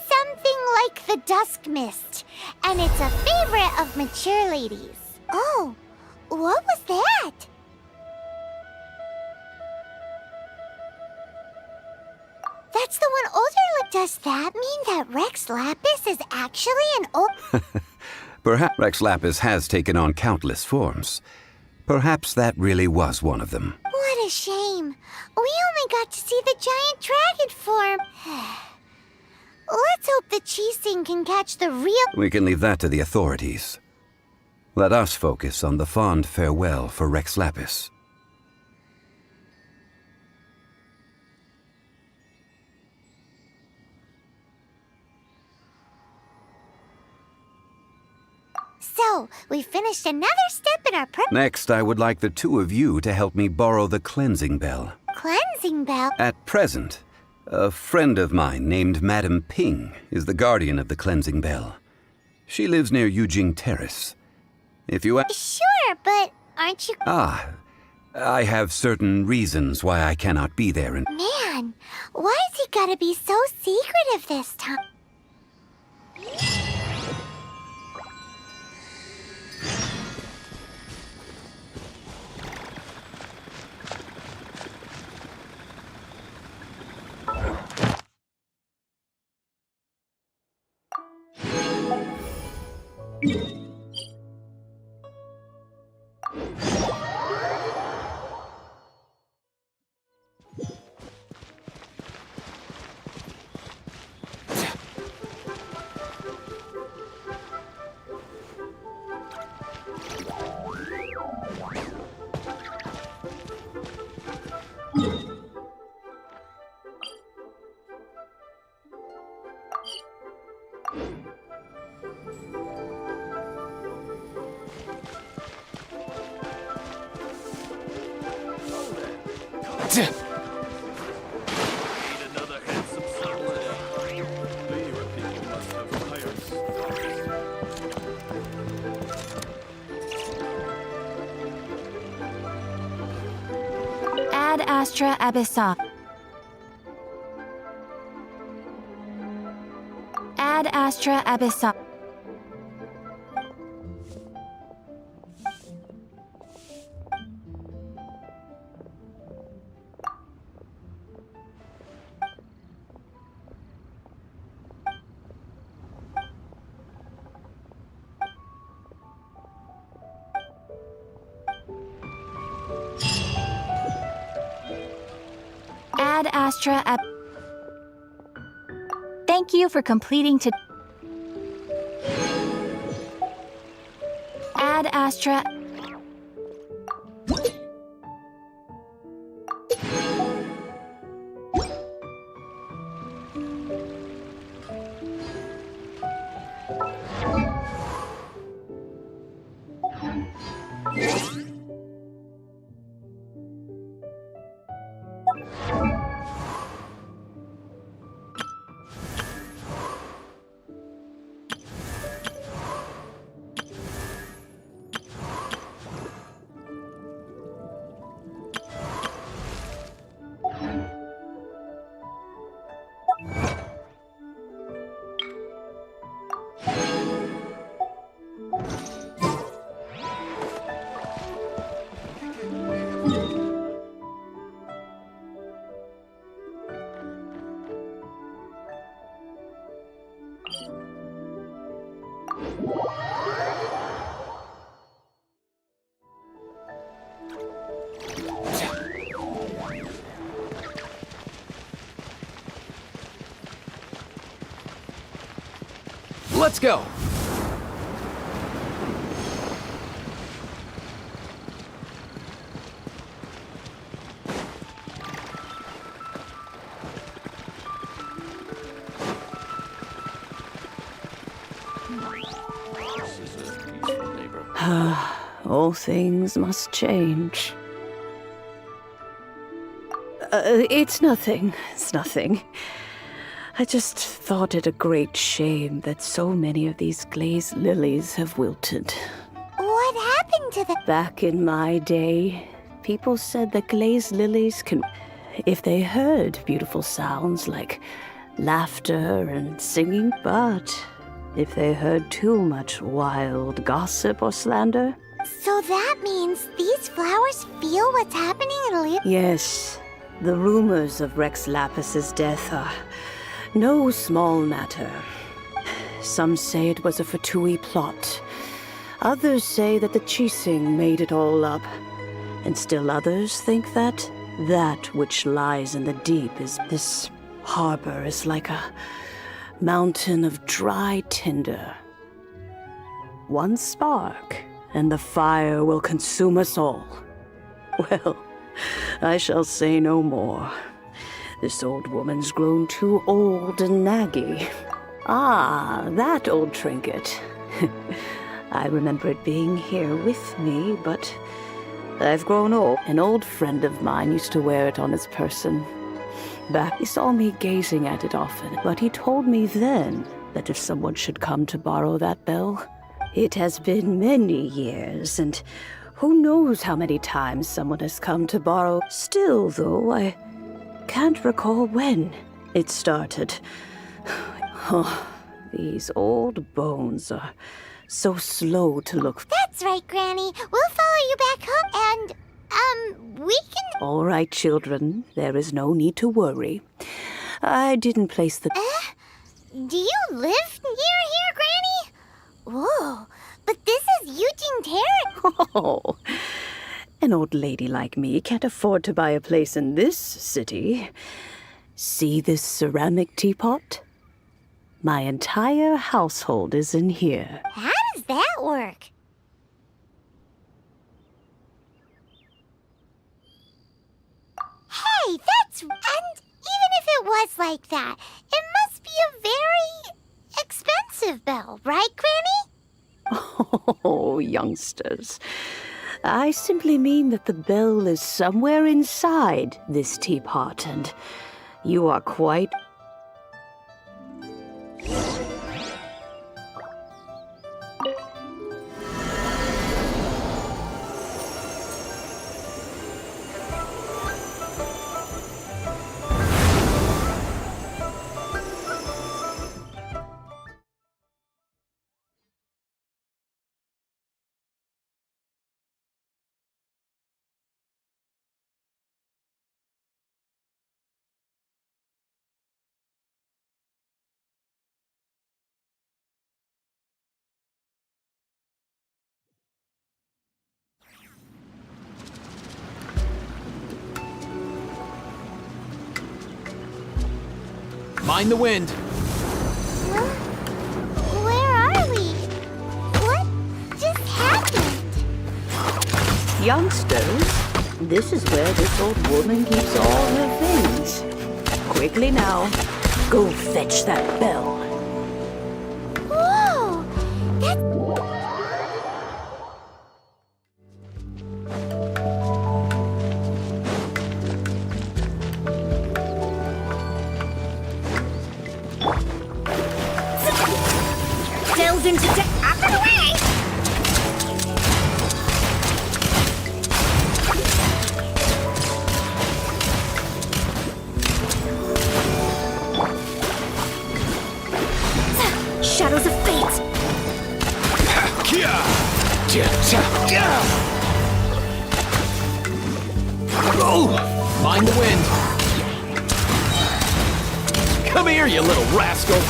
Something like the dusk mist. And it's a favorite of mature ladies. Oh, what was that? That's the one older. Does that mean that Rex Lapis is actually an old... Perhaps Rex Lapis has taken on countless forms. Perhaps that really was one of them. What a shame. We only got to see the giant dragon form. Let's hope the Qixing can catch the real... We can leave that to the authorities. Let us focus on the fond farewell for Rex Lapis. So, we finished another step in our prep... Next, I would like the 2 of you to help me borrow the cleansing bell. Cleansing bell? At present, a friend of mine named Madame Ping is the guardian of the cleansing bell. She lives near Yujing Terrace. If you... Sure, but aren't you... I have certain reasons why I cannot be there and... Man, why's he gotta be so secretive this time? Need another handsome son today. Your people must have hired stars. Ad Astra Abyssal. Ad Astra Abyssal. Ad Astra Ab. Thank you for completing to. Ad Astra. Let's go! This is a peaceful neighborhood. All things must change. It's nothing. It's nothing. I just thought it a great shame that so many of these glazed lilies have wilted. What happened to them? Back in my day, people said that glazed lilies can... if they heard beautiful sounds like laughter and singing, but if they heard too much wild gossip or slander... So that means these flowers feel what's happening in Leo? Yes, the rumors of Rex Lapis's death are no small matter. Some say it was a Fatui plot. Others say that the Chising made it all up. And still others think that that which lies in the deep is this harbor is like a mountain of dry tinder. One spark, and the fire will consume us all. Well, I shall say no more. This old woman's grown too old and naggy. Ah, that old trinket. I remember it being here with me, but I've grown old. An old friend of mine used to wear it on his person. Back, he saw me gazing at it often, but he told me then that if someone should come to borrow that bell, it has been many years, and who knows how many times someone has come to borrow. Still, though, I can't recall when it started. Oh, these old bones are so slow to look. That's right, Granny. We'll follow you back home and, we can... All right, children. There is no need to worry. I didn't place the... Do you live near here, Granny? Whoa, but this is Eugene Terrace. Oh, an old lady like me can't afford to buy a place in this city. See this ceramic teapot? My entire household is in here. How does that work? Hey, that's... And even if it was like that, it must be a very expensive bell, right, Granny? Oh, youngsters. I simply mean that the bell is somewhere inside this teapot, and you are quite... Mind the wind. Where are we? What just happened? Youngsters, this is where this old woman keeps all her things. Quickly now, go fetch that bell. Whoa! That's... Delves into up and away! Shadows of fate! Mind the wind. Come here, you little rascal.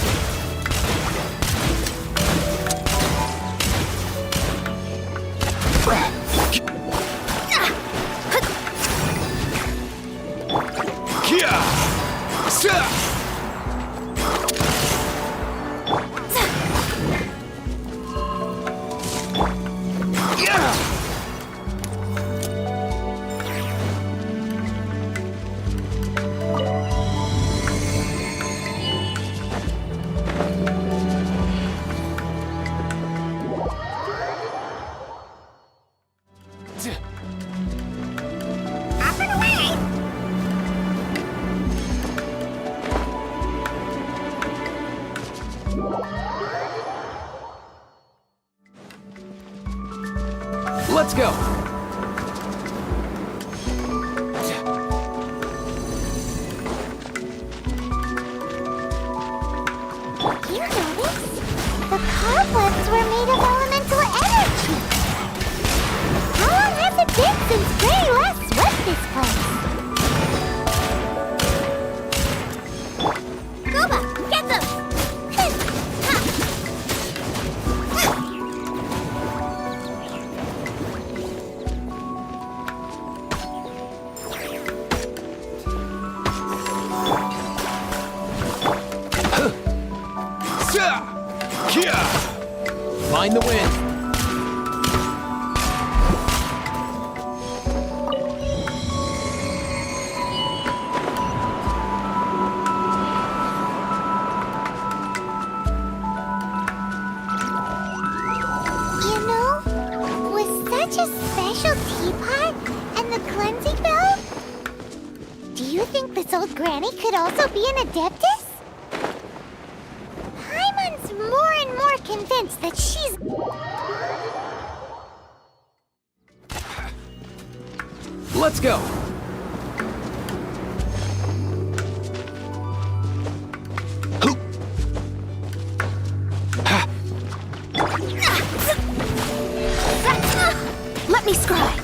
Up and away! Let's go. You notice? The cobwebs were made of elemental energy. How long has it been since Gray last swept this place? Goba, get them! Mind the wind. You know, with such a special teapot and the cleansing bell, do you think this old granny could also be an adeptus? Paimon's more and more convinced that she's... Let's go. Let me scry!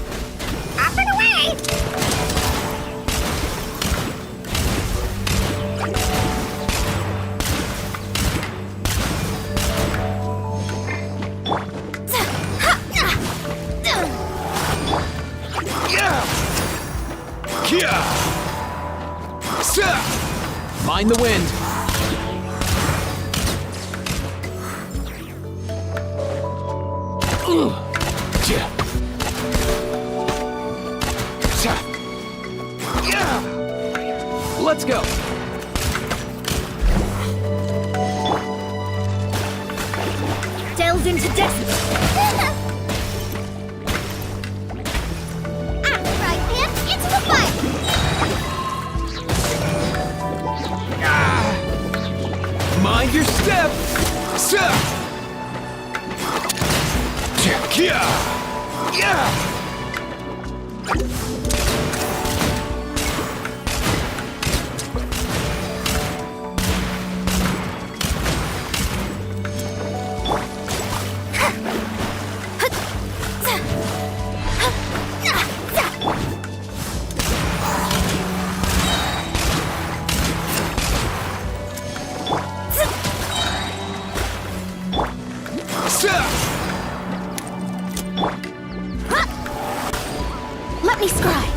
Up and away! Mind the wind. Let's go. Delves into depth. Mind your step! Let me scry.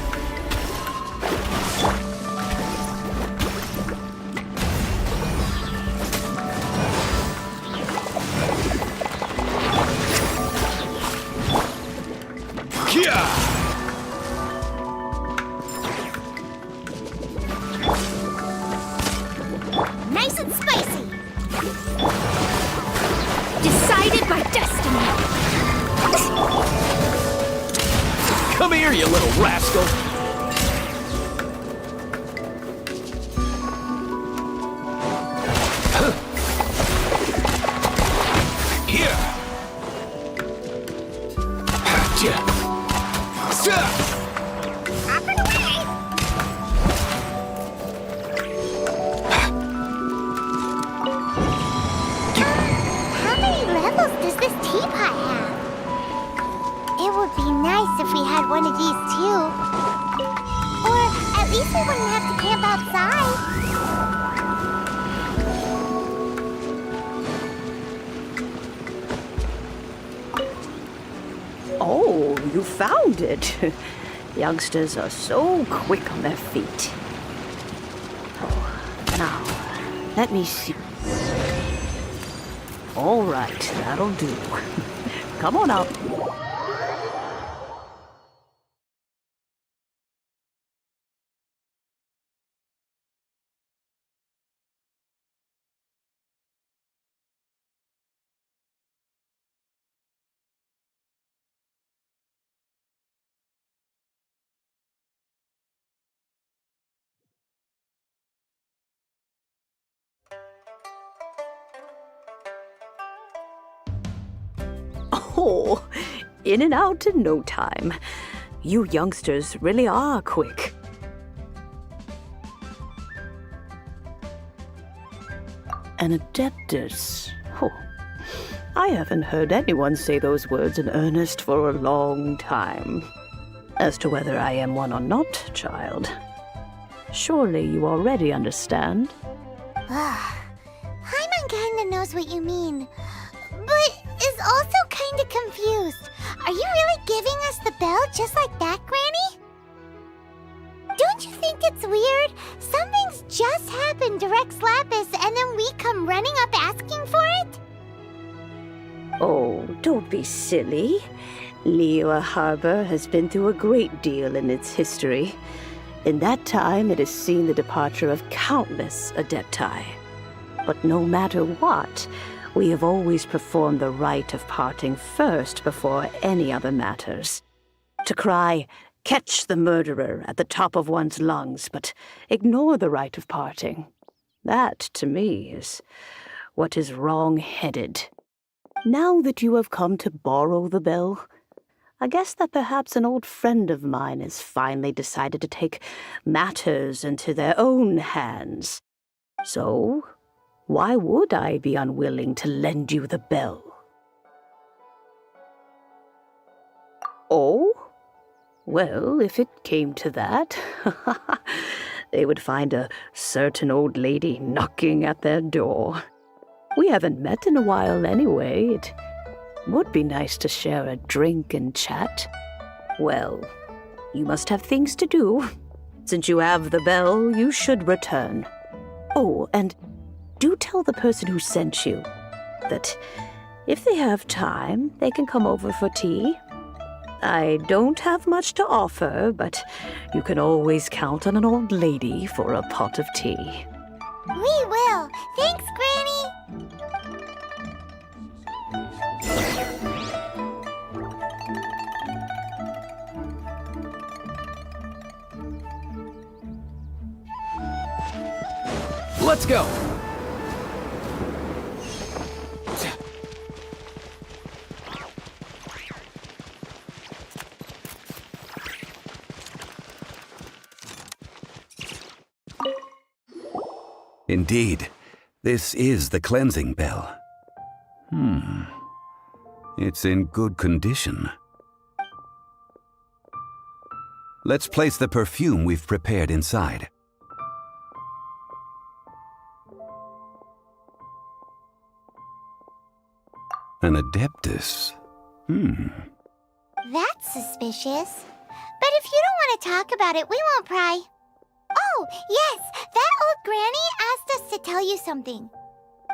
Nice and spicy. Decided by destiny. Come here, you little rascal! Here! Up and away. How many levels does this teapot have? It would be nice if we had one of these too. Or at least we wouldn't have to camp outside. Oh, you found it. Youngsters are so quick on their feet. Oh, now, let me see. All right, that'll do. Come on up. Oh, in and out in no time. You youngsters really are quick. An adeptus. Oh, I haven't heard anyone say those words in earnest for a long time. As to whether I am one or not, child, surely you already understand. Paimon kinda knows what you mean, but is also kinda confused. Are you really giving us the bell just like that, Granny? Don't you think it's weird? Something's just happened to Rex Lapis and then we come running up asking for it? Oh, don't be silly. Liyue Harbor has been through a great deal in its history. In that time, it has seen the departure of countless adepti. But no matter what, we have always performed the rite of parting first before any other matters. To cry, "Catch the murderer," at the top of one's lungs, but ignore the rite of parting. That, to me, is what is wrong-headed. Now that you have come to borrow the bell, I guess that perhaps an old friend of mine has finally decided to take matters into their own hands. So, why would I be unwilling to lend you the bell? Oh? Well, if it came to that, they would find a certain old lady knocking at their door. We haven't met in a while anyway. It would be nice to share a drink and chat. Well, you must have things to do. Since you have the bell, you should return. Oh, and do tell the person who sent you that if they have time, they can come over for tea. I don't have much to offer, but you can always count on an old lady for a pot of tea. We will. Thanks, Granny. Let's go! Indeed, this is the cleansing bell. It's in good condition. Let's place the perfume we've prepared inside. An adeptus. That's suspicious. But if you don't want to talk about it, we won't pry. Oh, yes, that old granny asked us to tell you something.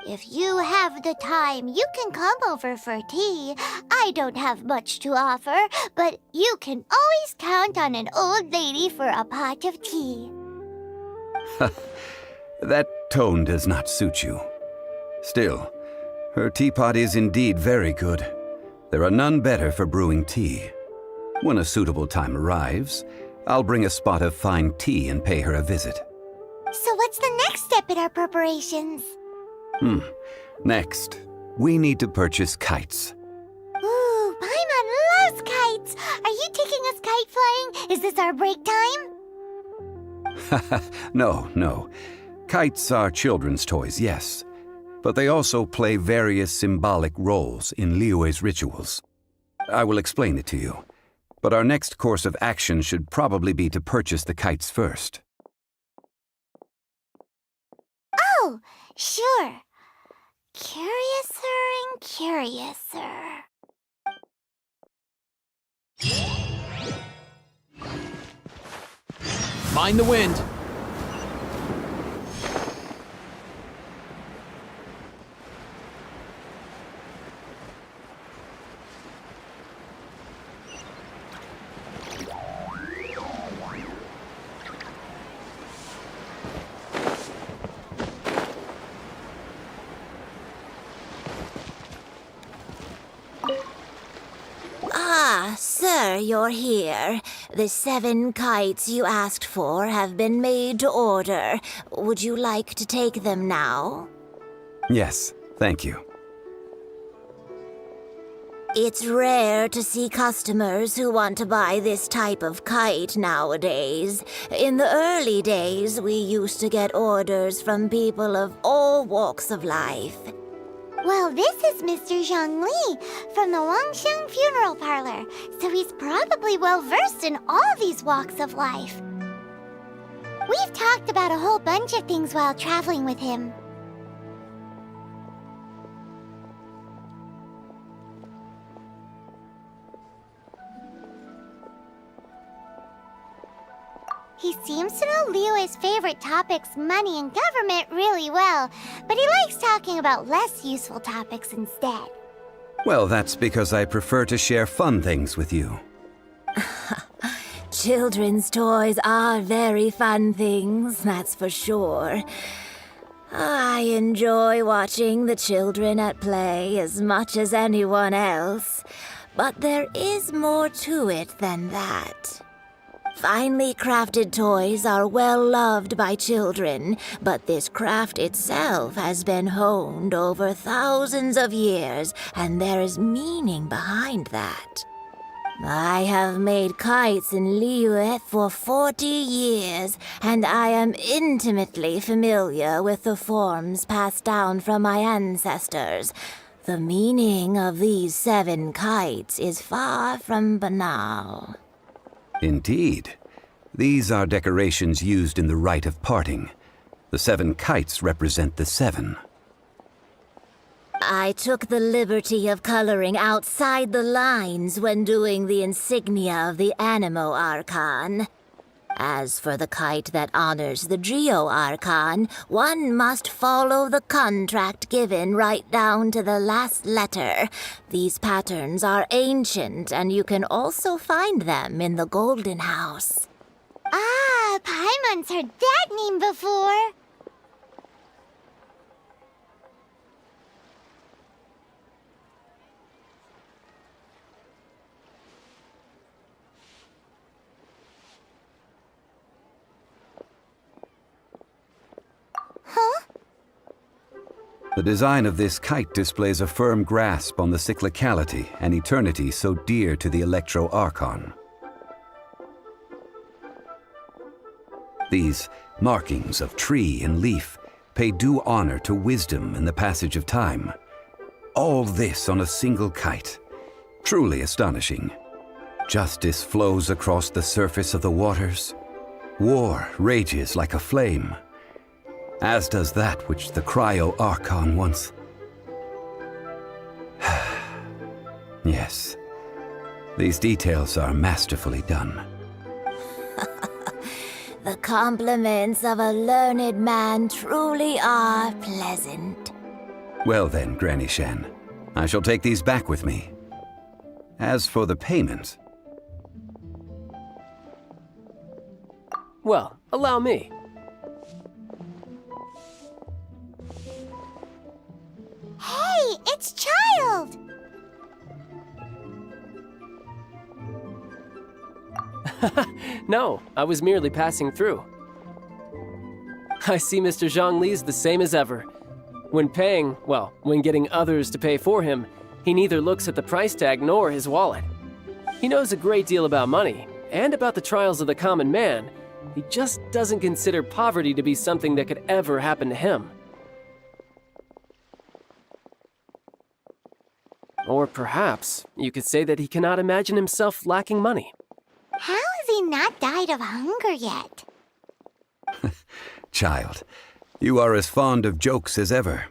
If you have the time, you can come over for tea. I don't have much to offer, but you can always count on an old lady for a pot of tea. That tone does not suit you. Still, her teapot is indeed very good. There are none better for brewing tea. When a suitable time arrives, I'll bring a spot of fine tea and pay her a visit. So what's the next step in our preparations? Next, we need to purchase kites. Ooh, Paimon loves kites! Are you taking us kite flying? Is this our break time? No. Kites are children's toys, yes. But they also play various symbolic roles in Liyue's rituals. I will explain it to you. But our next course of action should probably be to purchase the kites first. Oh, sure. Curiouser and curiouser. Mind the wind. Ah, sir, you're here. The 7 kites you asked for have been made to order. Would you like to take them now? Yes, thank you. It's rare to see customers who want to buy this type of kite nowadays. In the early days, we used to get orders from people of all walks of life. Well, this is Mr. Zhongli from the Wangsheng Funeral Parlor, so he's probably well-versed in all these walks of life. We've talked about a whole bunch of things while traveling with him. He seems to know Liyue's favorite topics, money and government, really well, but he likes talking about less useful topics instead. Well, that's because I prefer to share fun things with you. Children's toys are very fun things, that's for sure. I enjoy watching the children at play as much as anyone else, but there is more to it than that. Finely crafted toys are well loved by children, but this craft itself has been honed over thousands of years, and there is meaning behind that. I have made kites in Liyue for 40 years, and I am intimately familiar with the forms passed down from my ancestors. The meaning of these 7 kites is far from banal. Indeed. These are decorations used in the rite of parting. The 7 kites represent the 7. I took the liberty of coloring outside the lines when doing the insignia of the Animo Archon. As for the kite that honors the Geo Archon, one must follow the contract given right down to the last letter. These patterns are ancient, and you can also find them in the Golden House. Ah, Paimon's heard that name before. Huh? The design of this kite displays a firm grasp on the cyclicality and eternity so dear to the Electro Archon. These markings of tree and leaf pay due honor to wisdom and the passage of time. All this on a single kite. Truly astonishing. Justice flows across the surface of the waters. War rages like a flame, as does that which the Cryo-Archon once... Yes, these details are masterfully done. The compliments of a learned man truly are pleasant. Well then, Granny Shen, I shall take these back with me. As for the payment... Well, allow me. Hey, it's Child! No, I was merely passing through. I see Mr. Zhongli's the same as ever. When paying, well, when getting others to pay for him, he neither looks at the price tag nor his wallet. He knows a great deal about money, and about the trials of the common man. He just doesn't consider poverty to be something that could ever happen to him. Or perhaps you could say that he cannot imagine himself lacking money. How has he not died of hunger yet? Child, you are as fond of jokes as ever.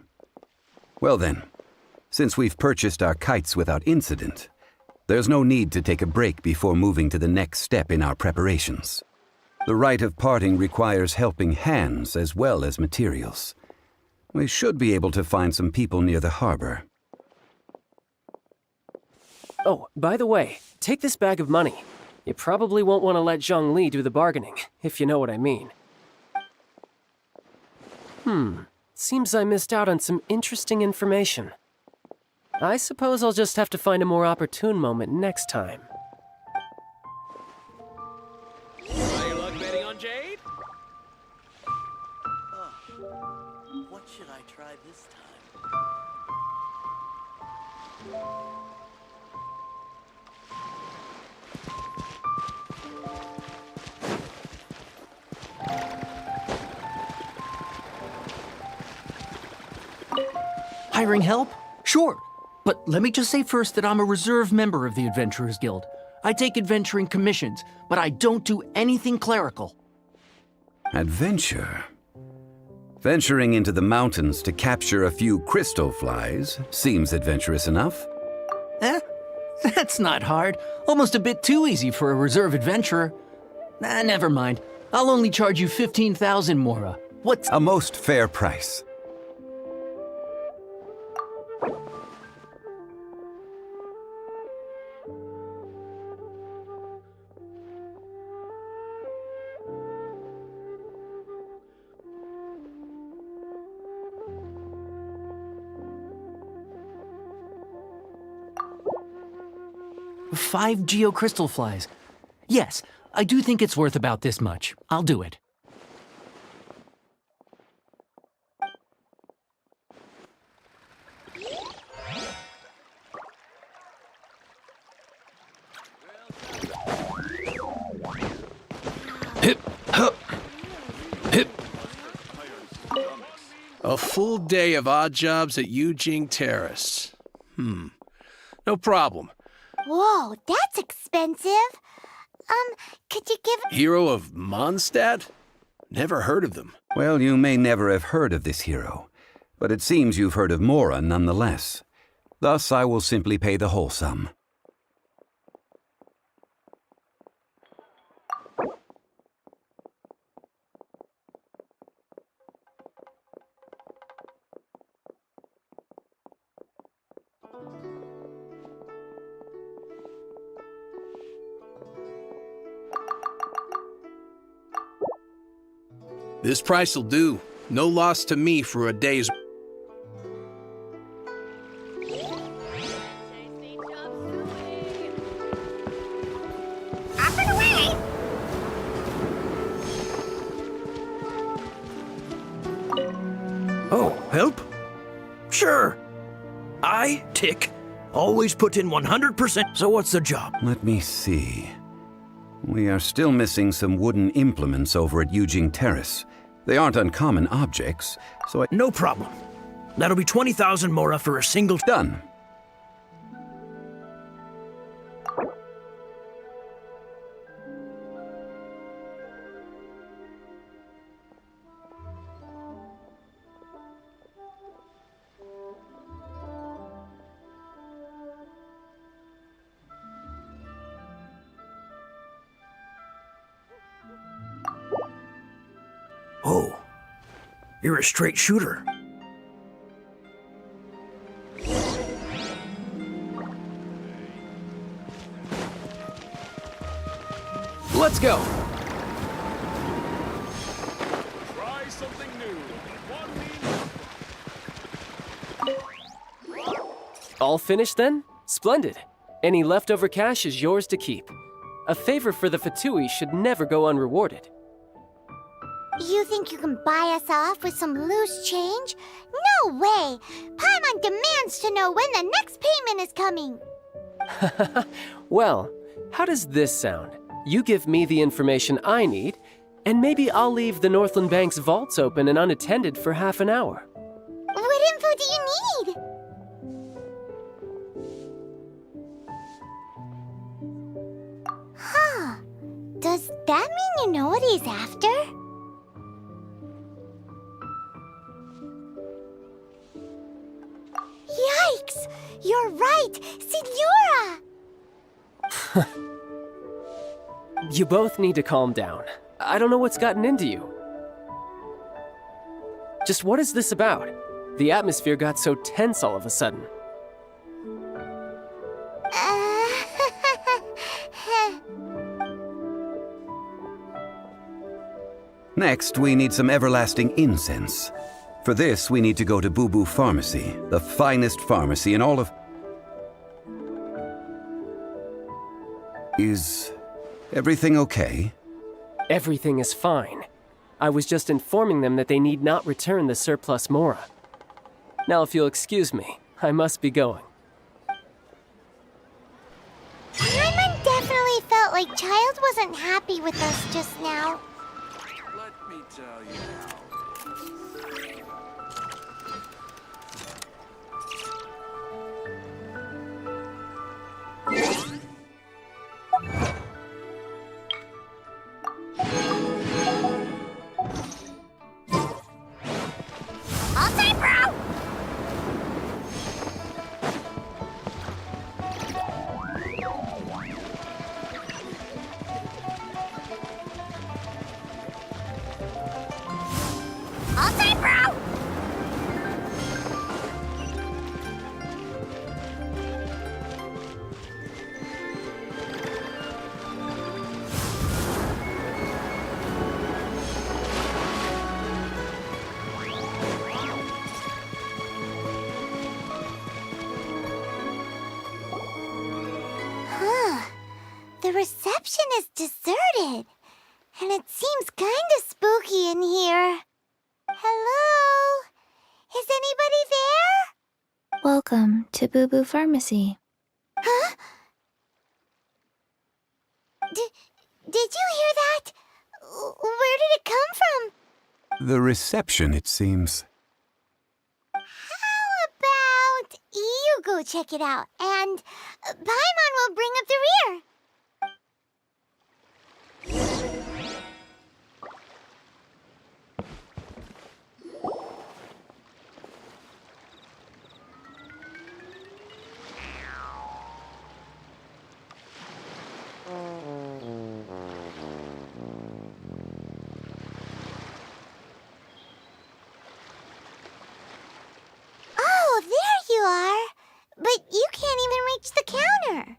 Well then, since we've purchased our kites without incident, there's no need to take a break before moving to the next step in our preparations. The rite of parting requires helping hands as well as materials. We should be able to find some people near the harbor. Oh, by the way, take this bag of money. You probably won't want to let Zhongli do the bargaining, if you know what I mean. Seems I missed out on some interesting information. I suppose I'll just have to find a more opportune moment next time. Try your luck betting on Jade? What should I try this time? Hiring help? Sure. But let me just say first that I'm a reserve member of the Adventurers Guild. I take adventuring commissions, but I don't do anything clerical. Adventure? Venturing into the mountains to capture a few crystal flies seems adventurous enough. That's not hard. Almost a bit too easy for a reserve adventurer. Never mind. I'll only charge you 15,000 Mora. What's... A most fair price. Five geocrystal flies. Yes, I do think it's worth about this much. I'll do it. A full day of odd jobs at Yujing Terrace. No problem. Whoa, that's expensive. Could you give... Hero of Mondstadt? Never heard of them. Well, you may never have heard of this hero, but it seems you've heard of Mora nonetheless. Thus, I will simply pay the whole sum. This price'll do. No loss to me for a day's... Oh, help? Sure. I, Tick, always put in 100%. So what's the job? Let me see. We are still missing some wooden implements over at Yujing Terrace. They aren't uncommon objects, so I... No problem. That'll be 20,000 mora for a single... Done. Oh, you're a straight shooter. Let's go. Try something new. All finished then? Splendid. Any leftover cash is yours to keep. A favor for the Fatui should never go unrewarded. You think you can buy us off with some loose change? No way! Paimon demands to know when the next payment is coming. Well, how does this sound? You give me the information I need, and maybe I'll leave the Northland Bank's vaults open and unattended for half an hour. What info do you need? Huh. Does that mean you know what he's after? Yikes! You're right! Signora! You both need to calm down. I don't know what's gotten into you. Just what is this about? The atmosphere got so tense all of a sudden. Next, we need some everlasting incense. For this, we need to go to Boo Boo Pharmacy, the finest pharmacy in all of... Is everything okay? Everything is fine. I was just informing them that they need not return the surplus mora. Now, if you'll excuse me, I must be going. Paimon definitely felt like Child wasn't happy with us just now. Let me tell you now. All time, bro! All time, bro! The reception is deserted, and it seems kinda spooky in here. Hello? Is anybody there? Welcome to Boo Boo Pharmacy. Huh? Did you hear that? Where did it come from? The reception, it seems. How about you go check it out, and Paimon will bring up the rear. Oh, there you are. But you can't even reach the counter.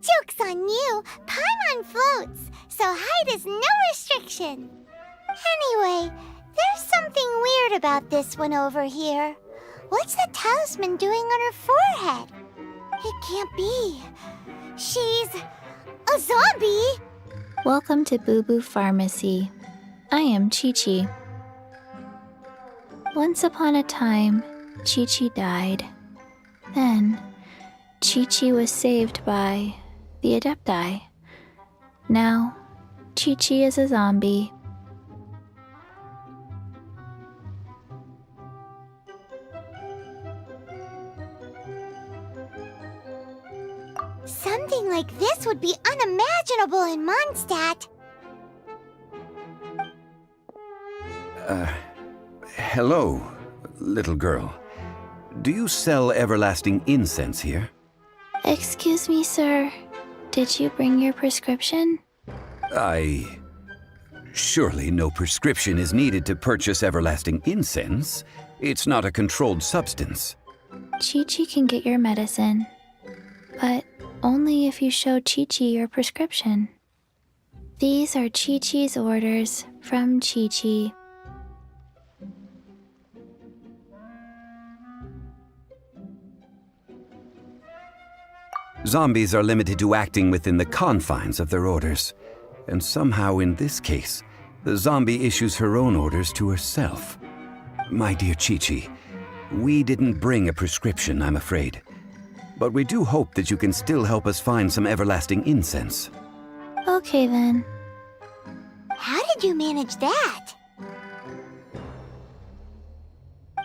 Joke's on you. Paimon floats, so height is no restriction. Anyway, there's something weird about this one over here. What's the talisman doing on her forehead? It can't be. She's a zombie. Welcome to Boo Boo Pharmacy. I am Chi-Chi. Once upon a time, Chi-Chi died. Then, Chi-Chi was saved by the Adepti. Now, Chi-Chi is a zombie. Something like this would be unimaginable in Mondstadt. Hello, little girl. Do you sell everlasting incense here? Excuse me, sir. Did you bring your prescription? Surely no prescription is needed to purchase everlasting incense. It's not a controlled substance. Chi-Chi can get your medicine, but only if you show Chi-Chi your prescription. These are Chi-Chi's orders from Chi-Chi. Zombies are limited to acting within the confines of their orders. And somehow in this case, the zombie issues her own orders to herself. My dear Chi-Chi, we didn't bring a prescription, I'm afraid. But we do hope that you can still help us find some everlasting incense. Okay then. How did you manage that?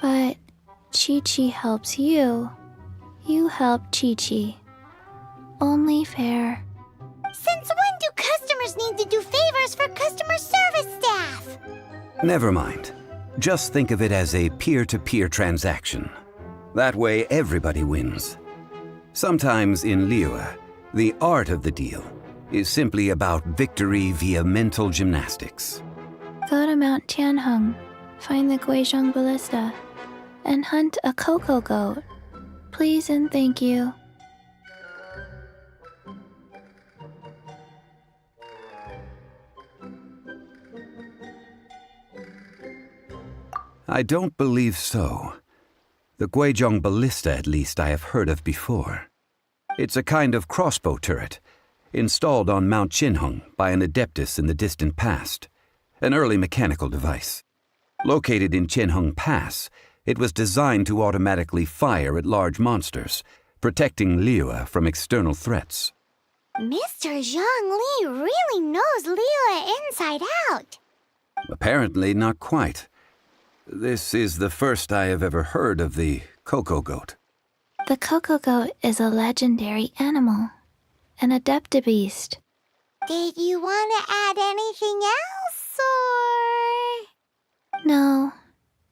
But Chi-Chi helps you. You help Chi-Chi. Only fair. Since when do customers need to do favors for customer service staff? Never mind. Just think of it as a peer-to-peer transaction. That way everybody wins. Sometimes in Liyue, the art of the deal is simply about victory via mental gymnastics. Go to Mount Tianheng, find the Guizhong Ballista, and hunt a cocoa goat. Please and thank you. I don't believe so. The Guizhong Ballista, at least, I have heard of before. It's a kind of crossbow turret, installed on Mount Tianheng by an adeptus in the distant past, an early mechanical device. Located in Tianheng Pass, it was designed to automatically fire at large monsters, protecting Liyue from external threats. Mr. Zhang Li really knows Liyue inside out. Apparently not quite. This is the first I have ever heard of the cocoa goat. The cocoa goat is a legendary animal, an adeptabeast. Did you want to add anything else, or...? No,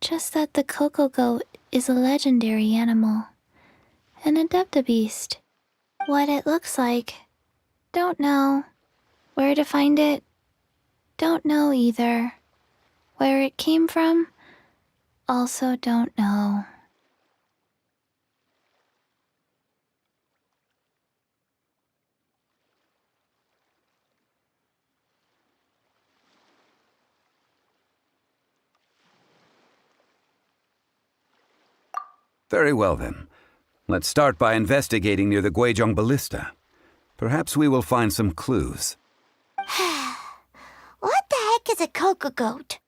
just that the cocoa goat is a legendary animal, an adeptabeast. What it looks like, don't know. Where to find it, don't know either. Where it came from, also don't know. Very well then. Let's start by investigating near the Guizhong Ballista. Perhaps we will find some clues. What the heck is a cocoa goat?